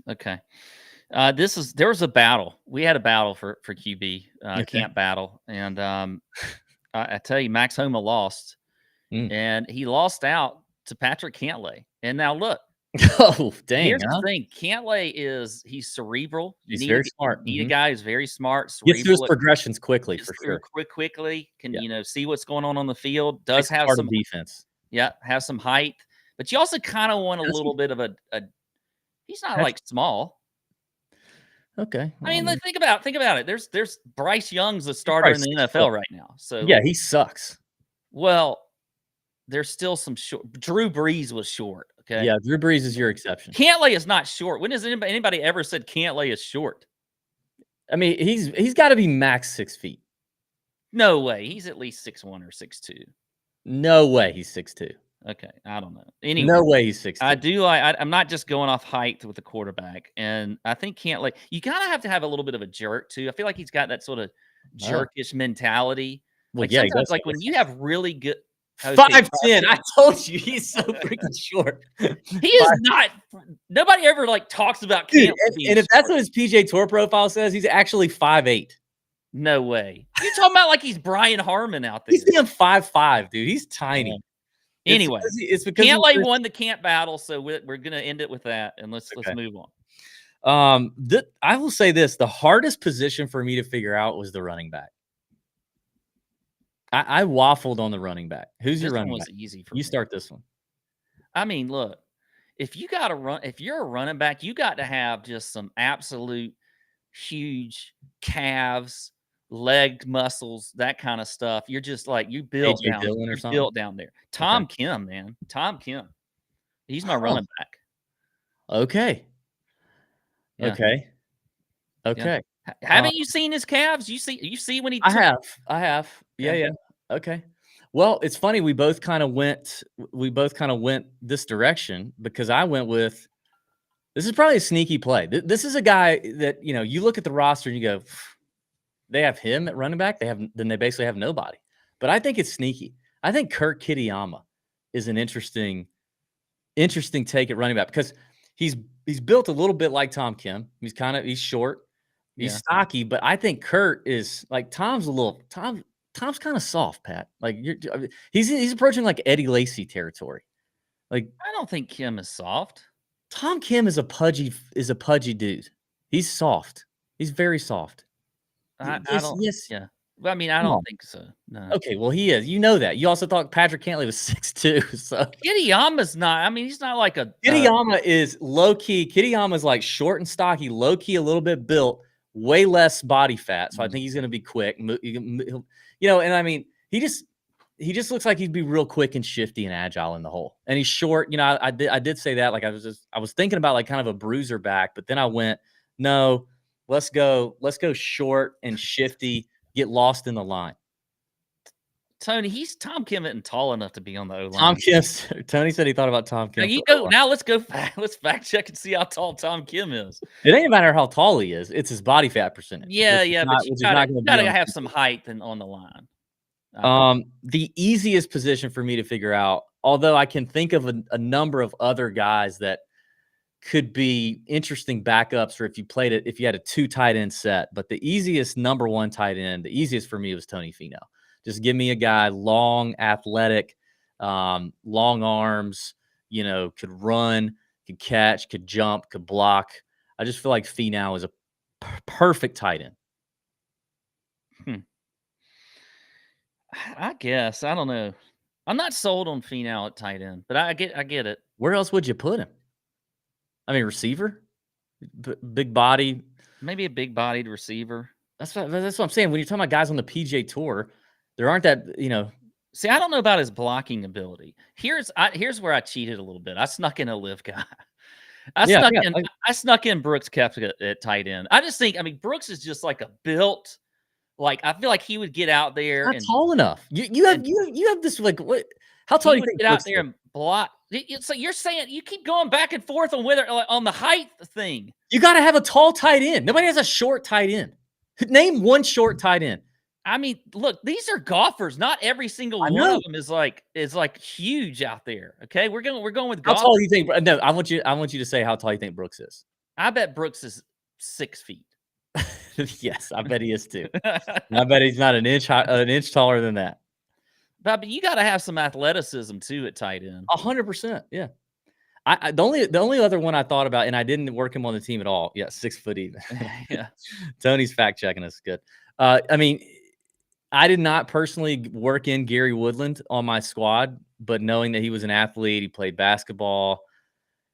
Okay. There was a battle. We had a battle for QB, camp battle, and I tell you, Max Homa lost, and he lost out to Patrick Cantlay. And now look. Oh, dang. Here's the thing. Cantlay he's cerebral. He's very smart. Need a guy who's very smart. Gets through his progressions quickly, for sure. Quickly. Can, see what's going on the field. Does have some defense. Yeah, have some height. But you also kind of want a little bit of a he's not like small. Okay. Well, I mean, think about it. There's Bryce Young's the starter in the NFL right now. So yeah, he sucks. Well, there's still some short. Drew Brees was short. Okay. Yeah, Drew Brees is your exception. Cantlay is not short. When has anybody ever said Cantlay is short? I mean, he's got to be max 6 feet. No way. He's at least 6'1" or 6'2". No way he's 6'2". Okay, I don't know. Anyway, no way he's 6'2". I'm not just going off height with the quarterback, and I think Cantlay. You kind of have to have a little bit of a jerk too. I feel like he's got that sort of jerkish mentality. Well, Like yeah, sometimes, like when you have really good 5'10". I told you he's so freaking short. He is not. Nobody ever like talks about Cantlay being and if short. that's what his PJ Tour profile says, he's actually 5'8". No way. You're talking about like he's Brian Harmon out there. He's damn 5'5", dude. He's tiny. Anyway, it's because Cantlay won the camp battle, so we're going to end it with that, and let's move on. I will say this: the hardest position for me to figure out was the running back. I waffled on the running back. Who's your running back? Easy for me. You start this one. I mean, look, if you're a running back, you got to have just some absolute huge calves, leg muscles, that kind of stuff. You're just like you built AJ down, Dillon or you're something? built down there. Tom Kim, man, Tom Kim, he's my running back. Okay. Yeah. Okay. Yeah. Haven't you seen his calves? You see when he? I have. Yeah. Okay. Well, it's funny. We both kind of went this direction because I went with. This is probably a sneaky play. This is a guy that you look at the roster and you go, they have him at running back. They basically have nobody. But I think it's sneaky. I think Kurt Kitayama is an interesting take at running back because he's built a little bit like Tom Kim. He's short, he's stocky, but I think Kurt is like Tom's kind of soft, Pat. Like he's approaching like Eddie Lacy territory. Like I don't think Kim is soft. Tom Kim is a pudgy dude. He's soft. He's very soft. I don't. Yes. Yeah. Well, I mean, I don't think so. No. Okay. Well, he is. You know that. You also thought Patrick Cantlay was 6'2". So Kitayama's not. I mean, he's not like a. Kitayama is low key. Kitayama's like short and stocky, low key, a little bit built, way less body fat. So I think he's going to be quick. And I mean, he just looks like he'd be real quick and shifty and agile in the hole. And he's short. I did say that. Like I was thinking about like kind of a bruiser back, but then I went, no, let's go short and shifty, get lost in the line. Tony, Tom Kim isn't tall enough to be on the O-line. Tony said he thought about Tom Kim. Let's fact check and see how tall Tom Kim is. It ain't matter how tall he is. It's his body fat percentage. Yeah, but you gotta have some height on the line. The easiest position for me to figure out, although I can think of a number of other guys that could be interesting backups, or if you had a 2 tight end set, but the easiest number 1 tight end, the easiest for me was Tony Finau. Just give me a guy long, athletic, long arms, could run, could catch, could jump, could block. I just feel like Finau is a perfect tight end. I guess. I don't know. I'm not sold on Finau at tight end, but I get it. Where else would you put him? I mean, receiver? Big body. Maybe a big-bodied receiver. That's what I'm saying. When you're talking about guys on the PJ Tour, there aren't that, See, I don't know about his blocking ability. Here's where I cheated a little bit. I snuck in a live guy. I snuck in Brooks Koepka at tight end. I just think, Brooks is just like a built, like I feel like he would get out there and tall enough. You have this like what? How tall do you think get out there and block? So you're saying you keep going back and forth on the height thing. You got to have a tall tight end. Nobody has a short tight end. Name one short tight end. Look, these are golfers. Not every single one of them is like huge out there. Okay, we're going with golfers. How tall do you think? No, I want you to say how tall you think Brooks is. I bet Brooks is 6 feet. Yes, I bet he is too. I bet he's not an inch taller than that. But you got to have some athleticism too at tight end. 100%. Yeah. The only other one I thought about, and I didn't work him on the team at all. Yeah, 6 foot even. Yeah. Tony's fact checking us. Good. I did not personally work in Gary Woodland on my squad, but knowing that he was an athlete, he played basketball,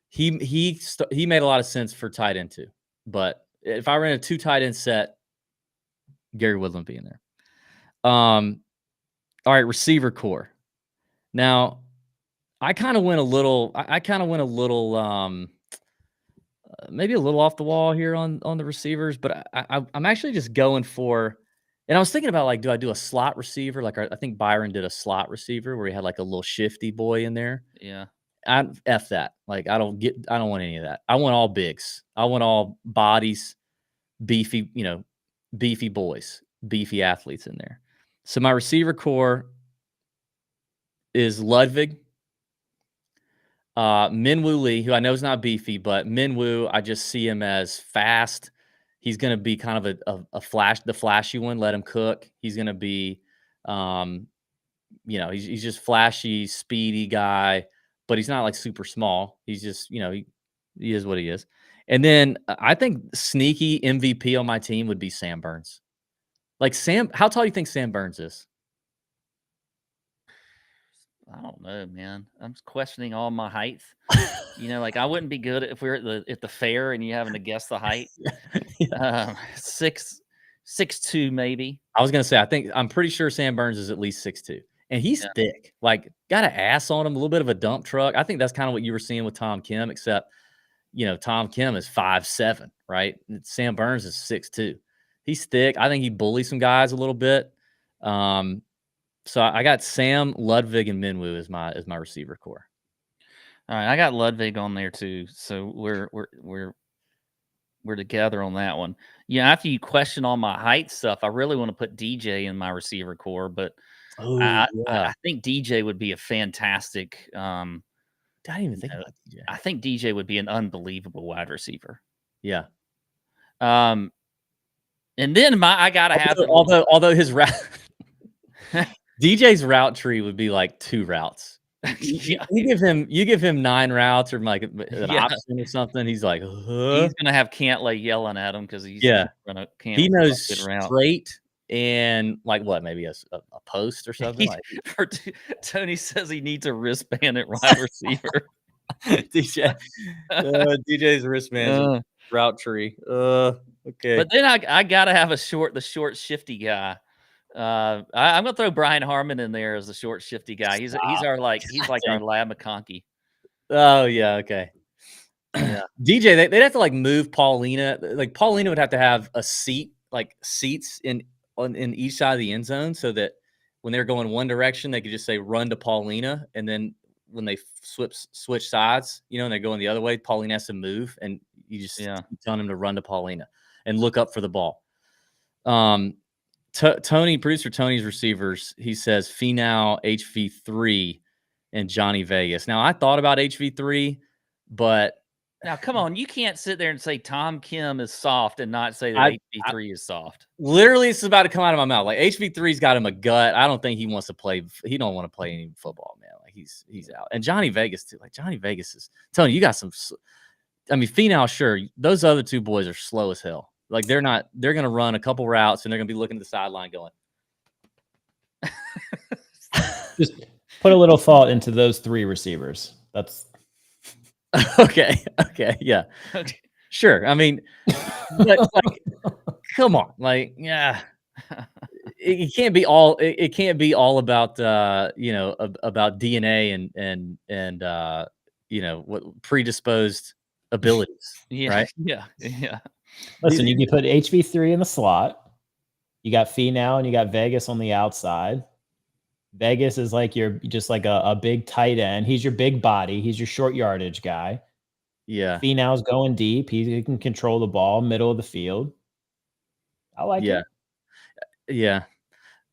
he made a lot of sense for tight end too. But if I ran a 2 tight end set, Gary Woodland being there. All right, receiver core. Now, I kind of went a little. Maybe a little off the wall here on the receivers, but I'm actually just going for. And I was thinking about, like, do I do a slot receiver? Like, I think Byron did a slot receiver where he had like a little shifty boy in there. Yeah. I F that. Like, I don't want any of that. I want all bigs. I want all bodies, beefy, beefy boys, beefy athletes in there. So my receiver core is Ludwig, Minwoo Lee, who I know is not beefy, but Minwoo, I just see him as fast. He's going to be kind of the flashy one. Let him cook. He's going to be, he's just flashy, speedy guy, but he's not like super small. He's just, he is what he is. And then I think sneaky MVP on my team would be Sam Burns. Like, Sam, how tall do you think Sam Burns is? I don't know, man. I'm questioning all my height. Like, I wouldn't be good if we were at the fair and you having to guess the height. 6'2", maybe. I was gonna say, I'm pretty sure Sam Burns is at least 6'2", and he's thick. Like, got an ass on him, a little bit of a dump truck. I think that's kind of what you were seeing with Tom Kim, except Tom Kim is 5'7", right? And Sam Burns is 6'2". He's thick. I think he bullies some guys a little bit. So I got Sam, Ludwig, and Minwoo as my receiver core. All right, I got Ludwig on there too. So we're together on that one. Yeah, after you question all my height stuff, I really want to put DJ in my receiver core, but I think DJ would be a fantastic. I didn't even think about DJ. I think DJ would be an unbelievable wide receiver. Yeah. And then I gotta have although his route DJ's route tree would be like 2 routes. You give him 9 routes or like an option or something. He's like, he's gonna have Cantlay yelling at him because he's gonna he knows straight and like what, maybe a post or something. Tony says he needs a wristband at wide receiver. DJ's wristband route tree. Okay, but then I gotta have the short shifty guy. I'm gonna throw Brian Harmon in there as the short shifty guy. He's our like our Lab McConkey. Oh yeah, okay. Yeah. DJ, they'd have to like move Paulina. Like, Paulina would have to have a seats in each side of the end zone, so that when they're going one direction, they could just say run to Paulina, and then when they switch sides, and they're going the other way, Paulina has to move, and you just keep telling him to run to Paulina and look up for the ball. Producer Tony's receivers, he says Finau, HV3, and Johnny Vegas. Now, I thought about HV3, but now come on, you can't sit there and say Tom Kim is soft and not say that HV3 is soft. Literally, this is about to come out of my mouth. Like, HV3's got him a gut. I don't think he wants to play. He don't want to play any football, man. Like, he's out. And Johnny Vegas too. Like, Johnny Vegas is Tony. You got some. I mean, Finau, sure. Those other 2 boys are slow as hell. Like, they're going to run a couple routes and they're going to be looking at the sideline going. Just put a little thought into those 3 receivers. That's okay. Yeah. Sure. I mean, like, come on. Like, yeah. It can't be all. It can't be all about about DNA and what predisposed abilities. Right. Yeah. Listen, you can put HV3 in the slot. You got Finau and you got Vegas on the outside. Vegas is like just like a big tight end. He's your big body. He's your short yardage guy. Yeah. Finau's going deep. He can control the ball, middle of the field. I like it. Yeah.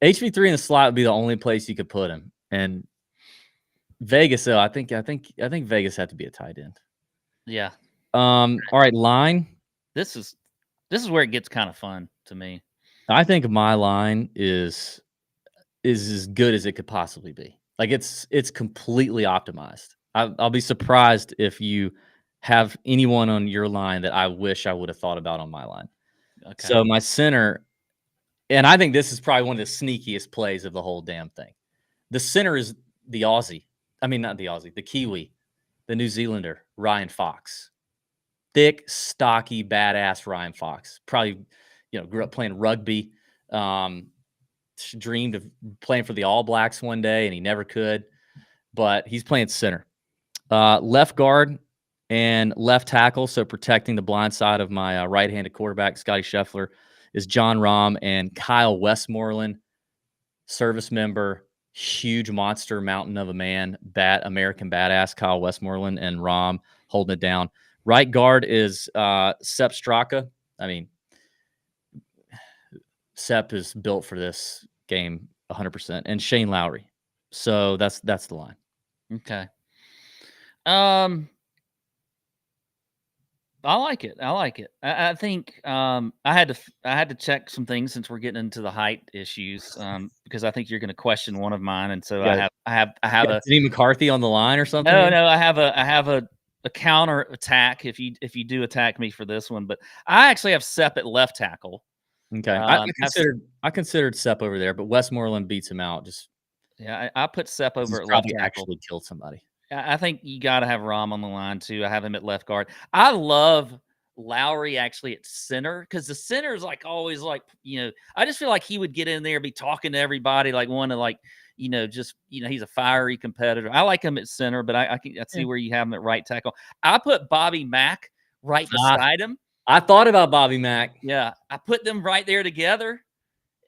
HV3 in the slot would be the only place you could put him. And Vegas, though, I think Vegas had to be a tight end. Yeah. All right, line. This is where it gets kind of fun to me. I think my line is as good as it could possibly be. Like, it's completely optimized. I'll be surprised if you have anyone on your line that I wish I would have thought about on my line. Okay. So my center, and I think this is probably one of the sneakiest plays of the whole damn thing. The center is the Aussie. I mean, not the Aussie, the Kiwi, the New Zealander, Ryan Fox. Thick, stocky, badass Ryan Fox. Probably, grew up playing rugby. Dreamed of playing for the All Blacks one day, and he never could. but he's playing center. Left guard and left tackle, so protecting the blind side of my right-handed quarterback, Scotty Scheffler, is John Rahm and Kyle Westmoreland, service member, huge monster mountain of a man, American badass Kyle Westmoreland, and Rahm holding it down. Right guard is Sepp Straka. I mean, Sepp is built for this game 100%, and Shane Lowry. So that's the line. Okay. I like it. I think I had to check some things since we're getting into the height issues because I think you're going to question one of mine, and so I have a Denny McCarthy on the line or something. No, I have a counter attack if you do attack me for this one, but I actually have Sepp at left tackle. Okay, I considered Sepp over there, but Westmoreland beats him out. I put Sepp over at left tackle. Actually killed somebody. I think you got to have Rahm on the line too. I have him at left guard. I love Lowry actually at center because the center is like always like, I just feel like he would get in there, be talking to everybody, like want to like, he's a fiery competitor. I like him at center, but I see where you have him at right tackle. I put Bobby Mack right beside him. I thought about Bobby Mack. Yeah, I put them right there together.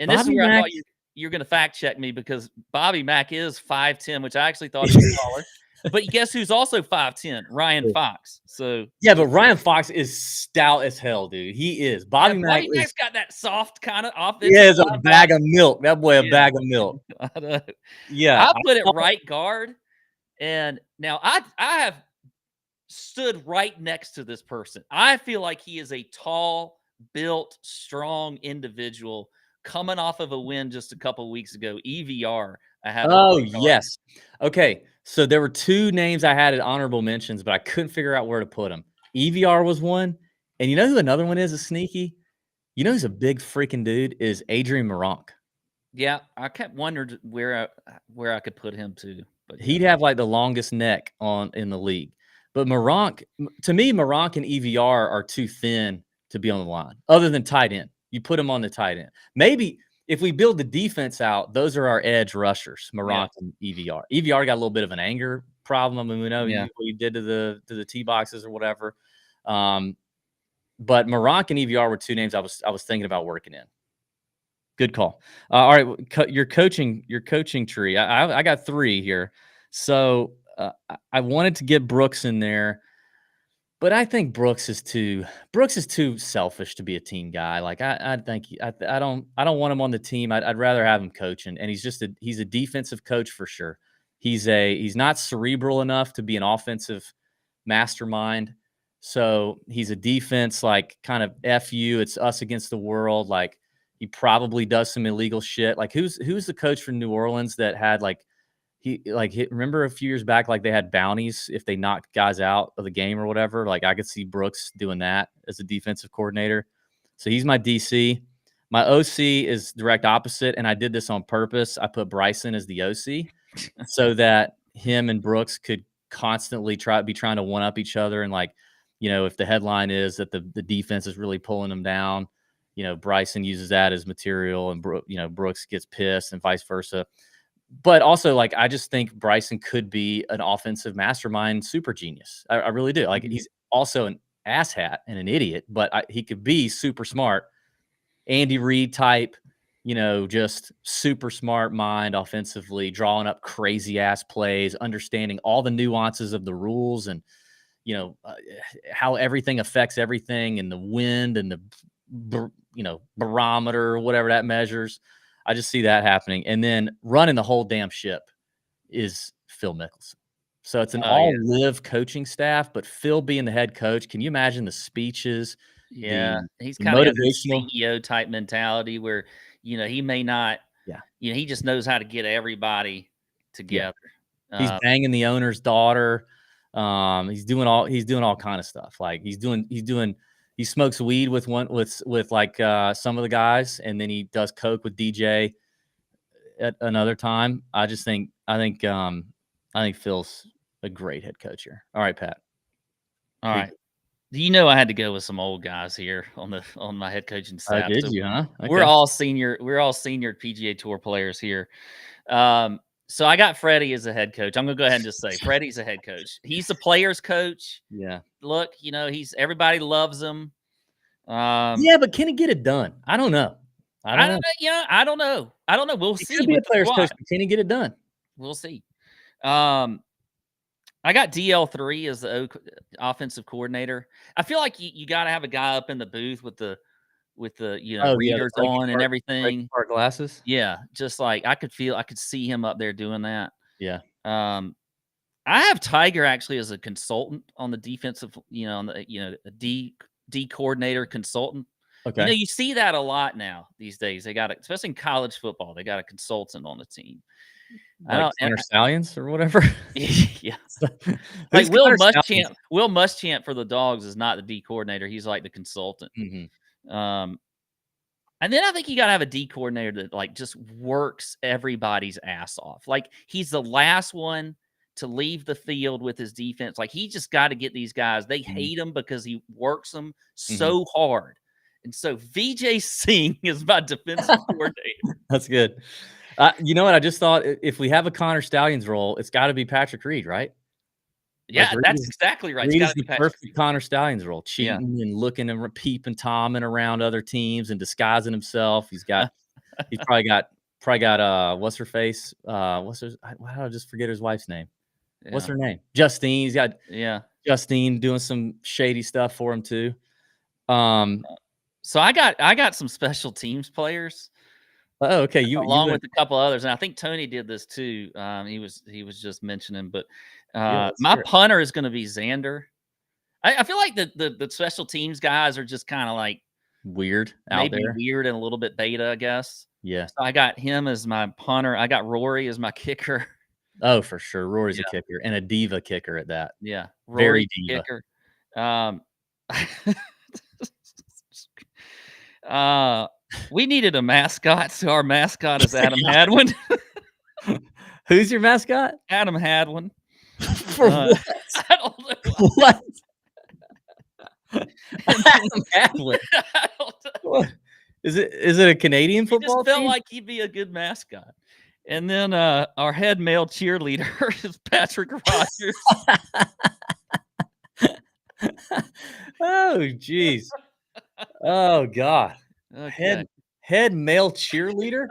And this is where I thought you're going to fact check me because Bobby Mack is 5'10", which I actually thought he was taller. But guess who's also 5'10"? Ryan Fox. So yeah, but Ryan Fox is stout as hell, dude. He is. Bobby Mack's got that soft kind of offense. He is a bag of milk. That boy, a bag of milk. Yeah, I put it right guard, and now I have stood right next to this person. I feel like he is a tall, built, strong individual coming off of a win just a couple weeks ago. EVR. Yes. Okay. So there were two names I had at honorable mentions, but I couldn't figure out where to put them. EVR was one. And you know who another one is, a sneaky? You know who's a big freaking dude? Is Adrian Moronk. Yeah, I kept wondering where I could put him too. But he'd have like the longest neck in the league. But Moronk, to me, Moronk and EVR are too thin to be on the line, other than tight end. You put them on the tight end. Maybe if we build the defense out, those are our edge rushers, Moronk and EVR. EVR got a little bit of an anger problem. I mean, we know what you did to the tee boxes or whatever. But Moronk and EVR were two names I was thinking about working in. Good call. All right, your coaching tree. I got three here. So I wanted to get Brooks in there, but I think Brooks is too selfish to be a team guy. Like I think I don't want him on the team. I'd rather have him coaching. And he's a defensive coach for sure. He's not cerebral enough to be an offensive mastermind. So he's a defense, like kind of F you, it's us against the world. Like he probably does some illegal shit. Like who's the coach from New Orleans that had remember a few years back, like they had bounties if they knocked guys out of the game or whatever. Like I could see Brooks doing that as a defensive coordinator. So he's my DC. My OC is direct opposite, and I did this on purpose. I put Bryson as the OC so that him and Brooks could constantly be trying to one up each other. And like, if the headline is that the defense is really pulling them down, Bryson uses that as material, and Brooks gets pissed, and vice versa. But also, like, I just think Bryson could be an offensive mastermind, super genius. I really do. Like, he's also an asshat and an idiot, but he could be super smart, Andy Reid type, just super smart mind offensively, drawing up crazy ass plays, understanding all the nuances of the rules and how everything affects everything, and the wind and the barometer or whatever that measures. I just see that happening. And then running the whole damn ship is Phil Mickelson. So it's an all-live coaching staff, but Phil being the head coach, can you imagine the speeches? Yeah, he's kind of motivational CEO type mentality where, he may not, he just knows how to get everybody together. Yeah. He's banging the owner's daughter. He's doing all kind of stuff. Like he smokes weed with like some of the guys, and then he does coke with DJ at another time. I think Phil's a great head coach here. All right, Pat. All right. I had to go with some old guys here on my head coaching staff. Did you, huh? Okay. We're all senior PGA Tour players here. So I got Freddie as a head coach. I'm gonna go ahead and just say Freddie's a head coach. He's the players' coach. Yeah. Look, everybody loves him. Yeah, but can he get it done? I don't know. I don't know. Yeah, I don't know. We'll He see. could be a player's coach, but can he get it done? We'll see. I got DL3 as the offensive coordinator. I feel like you got to have a guy up in the booth with the readers on and everything. Our glasses. Yeah, just like I could see him up there doing that. Yeah. I have Tiger actually as a consultant on the defensive, a D coordinator consultant. Okay. You see that a lot now these days. They got it, especially in college football. They got a consultant on the team. Like Stallions or whatever. Yeah. Like Will Muschamp for the Dogs is not the D coordinator. He's like the consultant. Mm-hmm. And then I think you got to have a D coordinator that like just works everybody's ass off. Like he's the last one to leave the field with his defense. Like he just got to get these guys. They hate him because he works them so hard. And so VJ Singh is my defensive coordinator. That's good. You know what? I just thought if we have a Connor Stallions role, it's got to be Patrick Reed, right? Yeah, that's exactly right. Reed is the perfect Connor Stallions role, cheating and looking and peeping Tom and around other teams and disguising himself. He's probably got what's her face? How did I just forget his wife's name? Yeah. What's her name? Justine. He's got Justine doing some shady stuff for him too. So I got some special teams players. Oh, okay. Along with a couple others, and I think Tony did this too. He was just mentioning, but my punter is going to be Xander. I feel like the special teams guys are just kind of like weird out there, weird and a little bit beta, I guess. Yeah. So I got him as my punter. I got Rory as my kicker. Oh, for sure, Rory's a kicker and a diva kicker at that. Yeah, very diva. Kicker. We needed a mascot, so our mascot is Adam Hadwin. Who's your mascot? Adam Hadwin. For what? I don't know. What? Adam Hadwin. I don't know. What? Is it a Canadian football team? Felt like he'd be a good mascot. And then our head male cheerleader is Patrick Rogers. Oh, jeez. Oh, God. Okay. Head male cheerleader?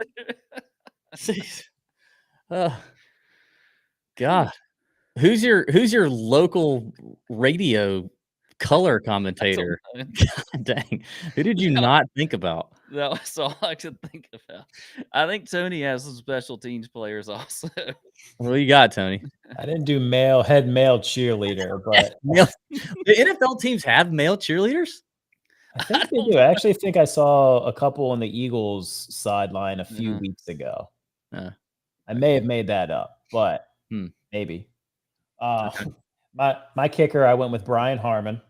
Oh, God. Who's your local radio color commentator? God dang. Who did you not think about? That was all I could think about. I think Tony has some special teams players also. What do you got, Tony? I didn't do head male cheerleader, but the NFL teams have male cheerleaders? I think they do. I actually think I saw a couple on the Eagles sideline a few weeks ago. I may have made that up, but maybe. My kicker, I went with Brian Harmon.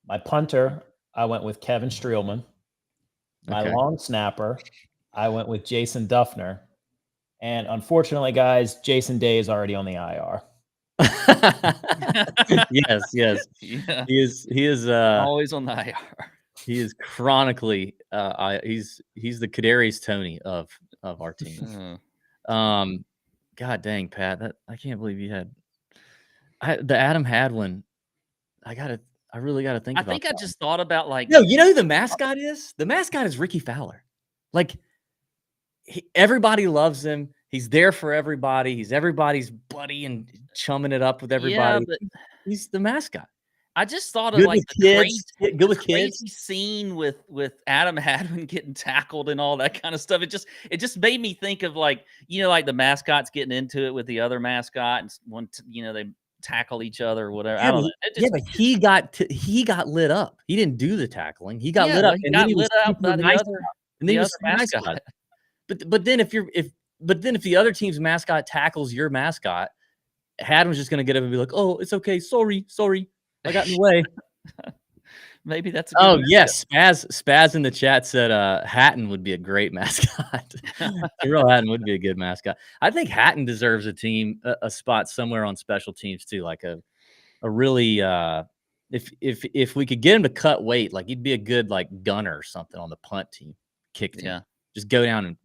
My punter, I went with Kevin Streelman. My long snapper, I went with Jason Duffner. And unfortunately, guys, Jason Day is already on the IR. Yes. Yeah. He is always on the IR. He is chronically he's the Kadarius Toney of our team. God dang, Pat, I can't believe you had the Adam Hadwin. I really gotta think about that. I just thought about like no, you know who the mascot is? The mascot is Ricky Fowler. Like everybody loves him. He's there for everybody. He's everybody's buddy and chumming it up with everybody. Yeah, but he's the mascot. I just thought of like the crazy scene with Adam Hadwin getting tackled and all that kind of stuff. It just made me think of like like the mascots getting into it with the other mascot and they tackle each other or whatever. Yeah, I don't know. But he got lit up. He didn't do the tackling. He got lit up. He got lit up by the other mascot. But then if the other team's mascot tackles your mascot, Hadwin's just gonna get up and be like, "Oh, it's okay. Sorry. I got in the way." Maybe that's a good yes. Spaz in the chat said Hatton would be a great mascot. Terrell Hatton would be a good mascot. I think Hatton deserves a spot somewhere on special teams too. Like a really if we could get him to cut weight, like he'd be a good like gunner or something on the punt team, kick team. Yeah. Just go down and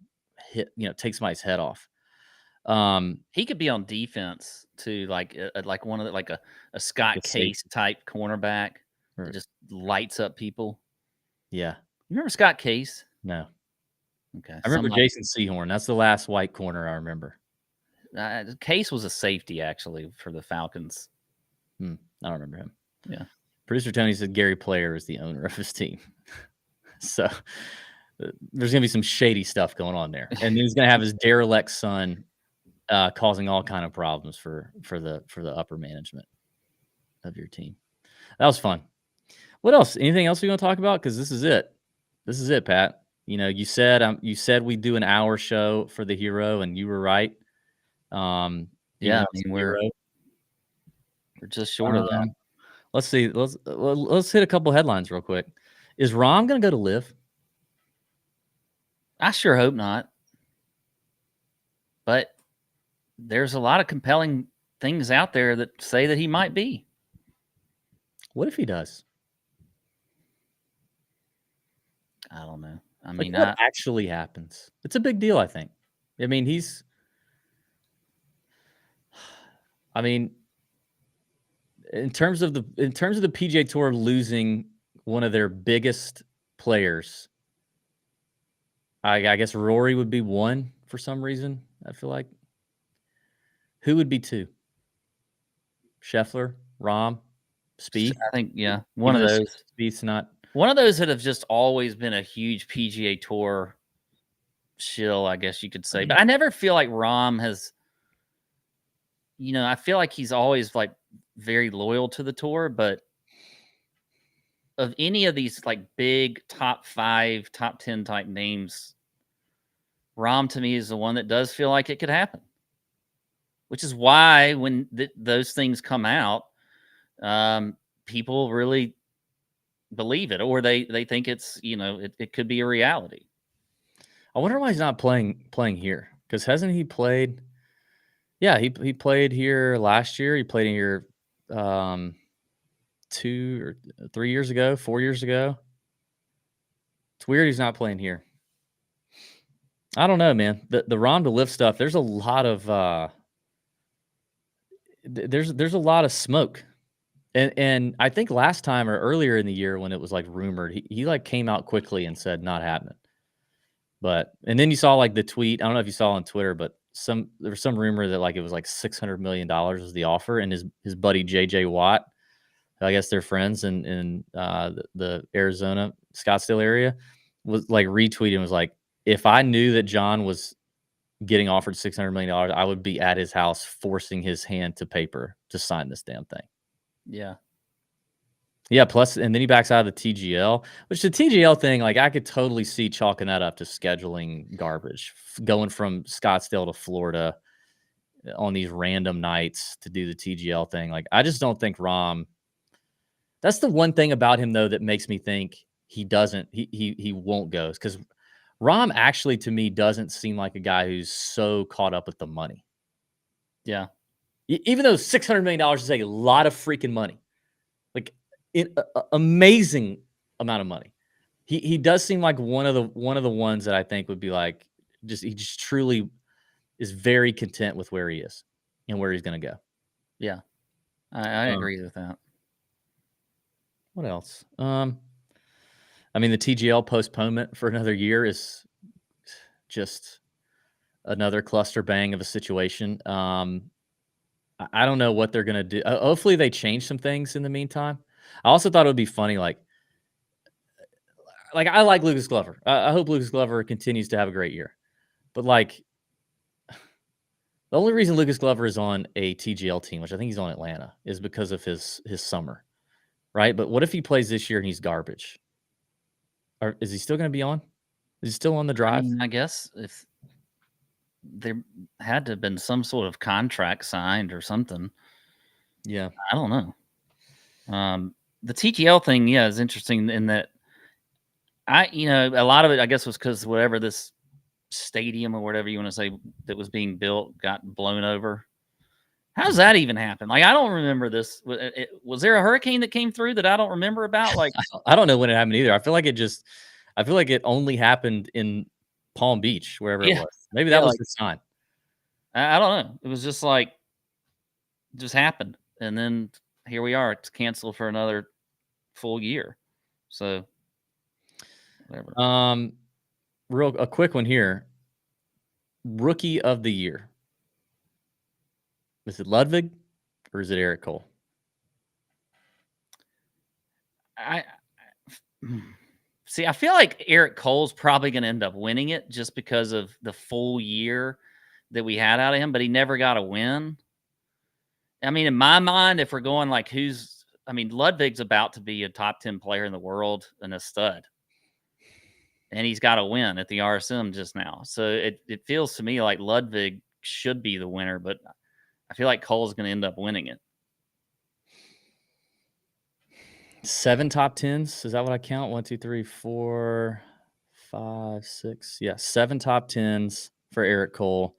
hit, take somebody's head off. He could be on defense too, like one of the, like a Scott Case type cornerback that just lights up people. Yeah. You remember Scott Case? No. Okay. I remember Jason Sehorn. That's the last white corner I remember. Case was a safety actually for the Falcons. I don't remember him. Yeah. Producer Tony said Gary Player is the owner of his team. So there's going to be some shady stuff going on there. And he's going to have his derelict son causing all kind of problems for the upper management of your team. That was fun. What else? Anything else you want to talk about? Because this is it. This is it, Pat. You know, you said we'd do an hour show for the hero, and you were right. Yeah, I mean, we're just short of that. Let's see. Let's hit a couple headlines real quick. Is Rom going to go to Live? I sure hope not. But there's a lot of compelling things out there that say that he might be. What if he does? I don't know. I mean, what actually happens? It's a big deal, I think. I mean, in terms of the PGA Tour losing one of their biggest players, I guess Rory would be one for some reason. I feel like. Who would be two? Scheffler, Rahm, Spieth. I think one of those. Spieth's not one of those that have just always been a huge PGA Tour shill, I guess you could say. But I never feel like Rahm has. I feel like he's always like very loyal to the tour, but of any of these like big top 5, top 10 type names, Rahm to me is the one that does feel like it could happen. Which is why when those things come out, people really believe it, or they think it's it could be a reality. I wonder why he's not playing here, because hasn't he played? Yeah, he played here last year. He played here 2 or 3 years ago, 4 years ago. It's weird he's not playing here. I don't know, man. The Rahm to Live stuff. There's a lot of there's a lot of smoke, and I think last time or earlier in the year when it was like rumored, he like came out quickly and said not happening. And then you saw like the tweet. I don't know if you saw on Twitter, but there was some rumor that like it was like $600 million was the offer, and his buddy JJ Watt, I guess they're friends in the Arizona Scottsdale area, was like retweeting, was like, if I knew that John was getting offered $600 million, I would be at his house forcing his hand to paper to sign this damn thing. Yeah. Yeah. Plus, and then he backs out of the TGL, which the TGL thing, like I could totally see chalking that up to scheduling garbage, going from Scottsdale to Florida on these random nights to do the TGL thing. Like, I just don't think Rahm. That's the one thing about him though that makes me think he won't go, because Rahm actually to me doesn't seem like a guy who's so caught up with the money. Yeah. Even though $600 million is a lot of freaking money, like amazing amount of money. He does seem like one of the ones that I think would be like, he just truly is very content with where he is and where he's going to go. Yeah. I agree with that. What else? I mean, the TGL postponement for another year is just another cluster bang of a situation. I don't know what they're going to do. Hopefully they change some things in the meantime. I also thought it would be funny, like I like Lucas Glover. I hope Lucas Glover continues to have a great year. But like, the only reason Lucas Glover is on a TGL team, which I think he's on Atlanta, is because of his summer, right? But what if he plays this year and he's garbage? Or is he still going to be on? Is he still on the drive? I guess if there had to have been some sort of contract signed or something. Yeah. I don't know. The TGL thing, is interesting in that a lot of it, I guess, was because whatever this stadium or whatever you want to say that was being built got blown over. How does that even happen? Like, I don't remember this. Was there a hurricane that came through that I don't remember about? Like, I don't know when it happened either. I feel like it only happened in Palm Beach, wherever it was. Maybe that was the sign. I don't know. It was just like, it just happened. And then here we are. It's canceled for another full year. So, whatever. A quick one here. Rookie of the year. Is it Ludwig or is it Eric Cole? See, I feel like Eric Cole's probably going to end up winning it just because of the full year that we had out of him, but he never got a win. I mean, in my mind, if we're going like Ludwig's about to be a top 10 player in the world and a stud. And he's got a win at the RSM just now. So it feels to me like Ludwig should be the winner, but I feel like Cole's going to end up winning it. 7 top 10s. Is that what I count? 1, 2, 3, 4, 5, 6. Yeah, 7 top 10s for Eric Cole.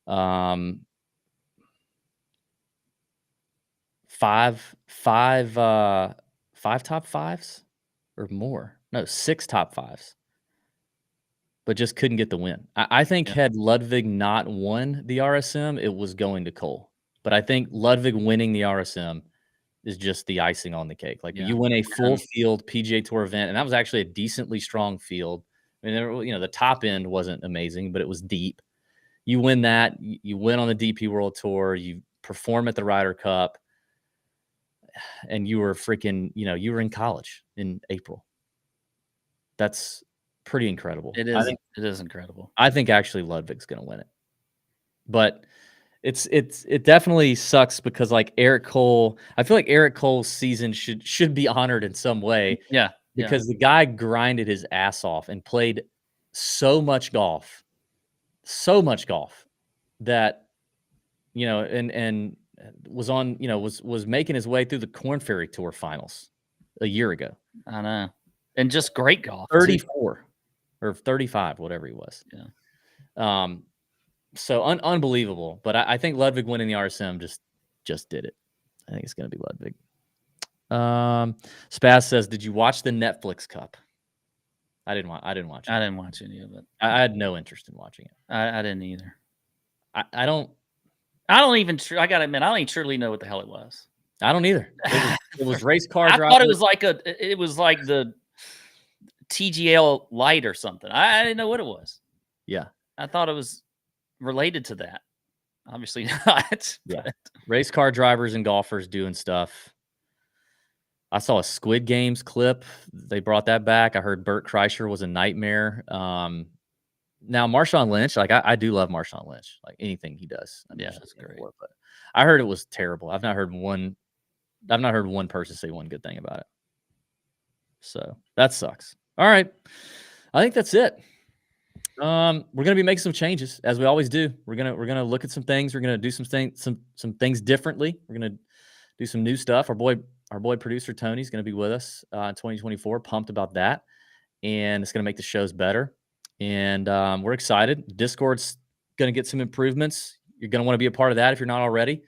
5 top 5s or more. No, 6 top 5s. But just couldn't get the win. I think had Ludwig not won the RSM, it was going to Cole. But I think Ludwig winning the RSM is just the icing on the cake. Like you win a full field PGA Tour event, and that was actually a decently strong field. I mean, the top end wasn't amazing, but it was deep. You win that, you win on the DP World Tour, you perform at the Ryder Cup, and you were you were in college in April. That's pretty incredible. It is. It is incredible. I think actually Ludwig's going to win it, but it definitely sucks because like Eric Cole, I feel like Eric Cole's season should be honored in some way. Yeah, because the guy grinded his ass off and played so much golf that and was on was making his way through the Korn Ferry Tour finals a year ago. I know, and just great golf. 34 or 35, whatever he was. Yeah. So unbelievable. But I think Ludwig winning the RSM just did it. I think it's going to be Ludwig. Spaz says, "Did you watch the Netflix Cup?" I didn't watch it. I didn't watch any of it. I had no interest in watching it. I didn't either. I don't even. I gotta admit, I don't even truly know what the hell it was. I don't either. It was race car drivers. I thought it was like the TGL light or something. I didn't know what it was. Yeah, I thought it was related to that. Obviously not. Yeah, race car drivers and golfers doing stuff. I saw a Squid Games clip. They brought that back. I heard Bert Kreischer was a nightmare. Now Marshawn Lynch, like I do love Marshawn Lynch, like anything he does. That's great. But I heard it was terrible. I've not heard one person say one good thing about it. So that sucks. All right, I think that's it. We're gonna be making some changes as we always do. We're gonna look at some things. We're gonna do some things differently. We're gonna do some new stuff. Our boy producer Tony's gonna be with us in 2024. Pumped about that, and it's gonna make the shows better. And we're excited. Discord's gonna get some improvements. You're gonna want to be a part of that if you're not already.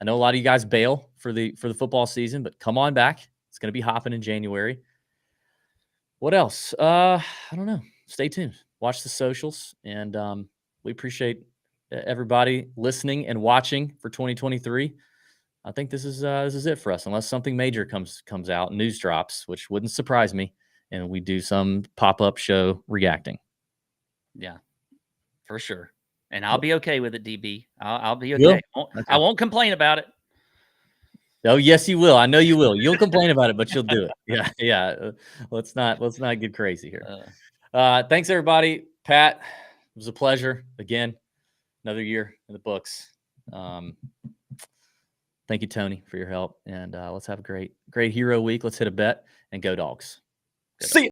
I know a lot of you guys bail for the football season, but come on back. It's gonna be hopping in January. What else? I don't know. Stay tuned. Watch the socials, and we appreciate everybody listening and watching for 2023. I think this is it for us, unless something major comes out, news drops, which wouldn't surprise me, and we do some pop-up show reacting. Yeah, for sure. And I'll be okay with it, DB. I'll be okay. I won't complain about it. Oh, yes, you will. I know you will. You'll complain about it, but you'll do it. Yeah. Let's not get crazy here. Thanks, everybody. Pat, it was a pleasure. Again, another year in the books. Thank you, Tony, for your help. And let's have a great hero week. Let's hit a bet and go Dogs. See ya.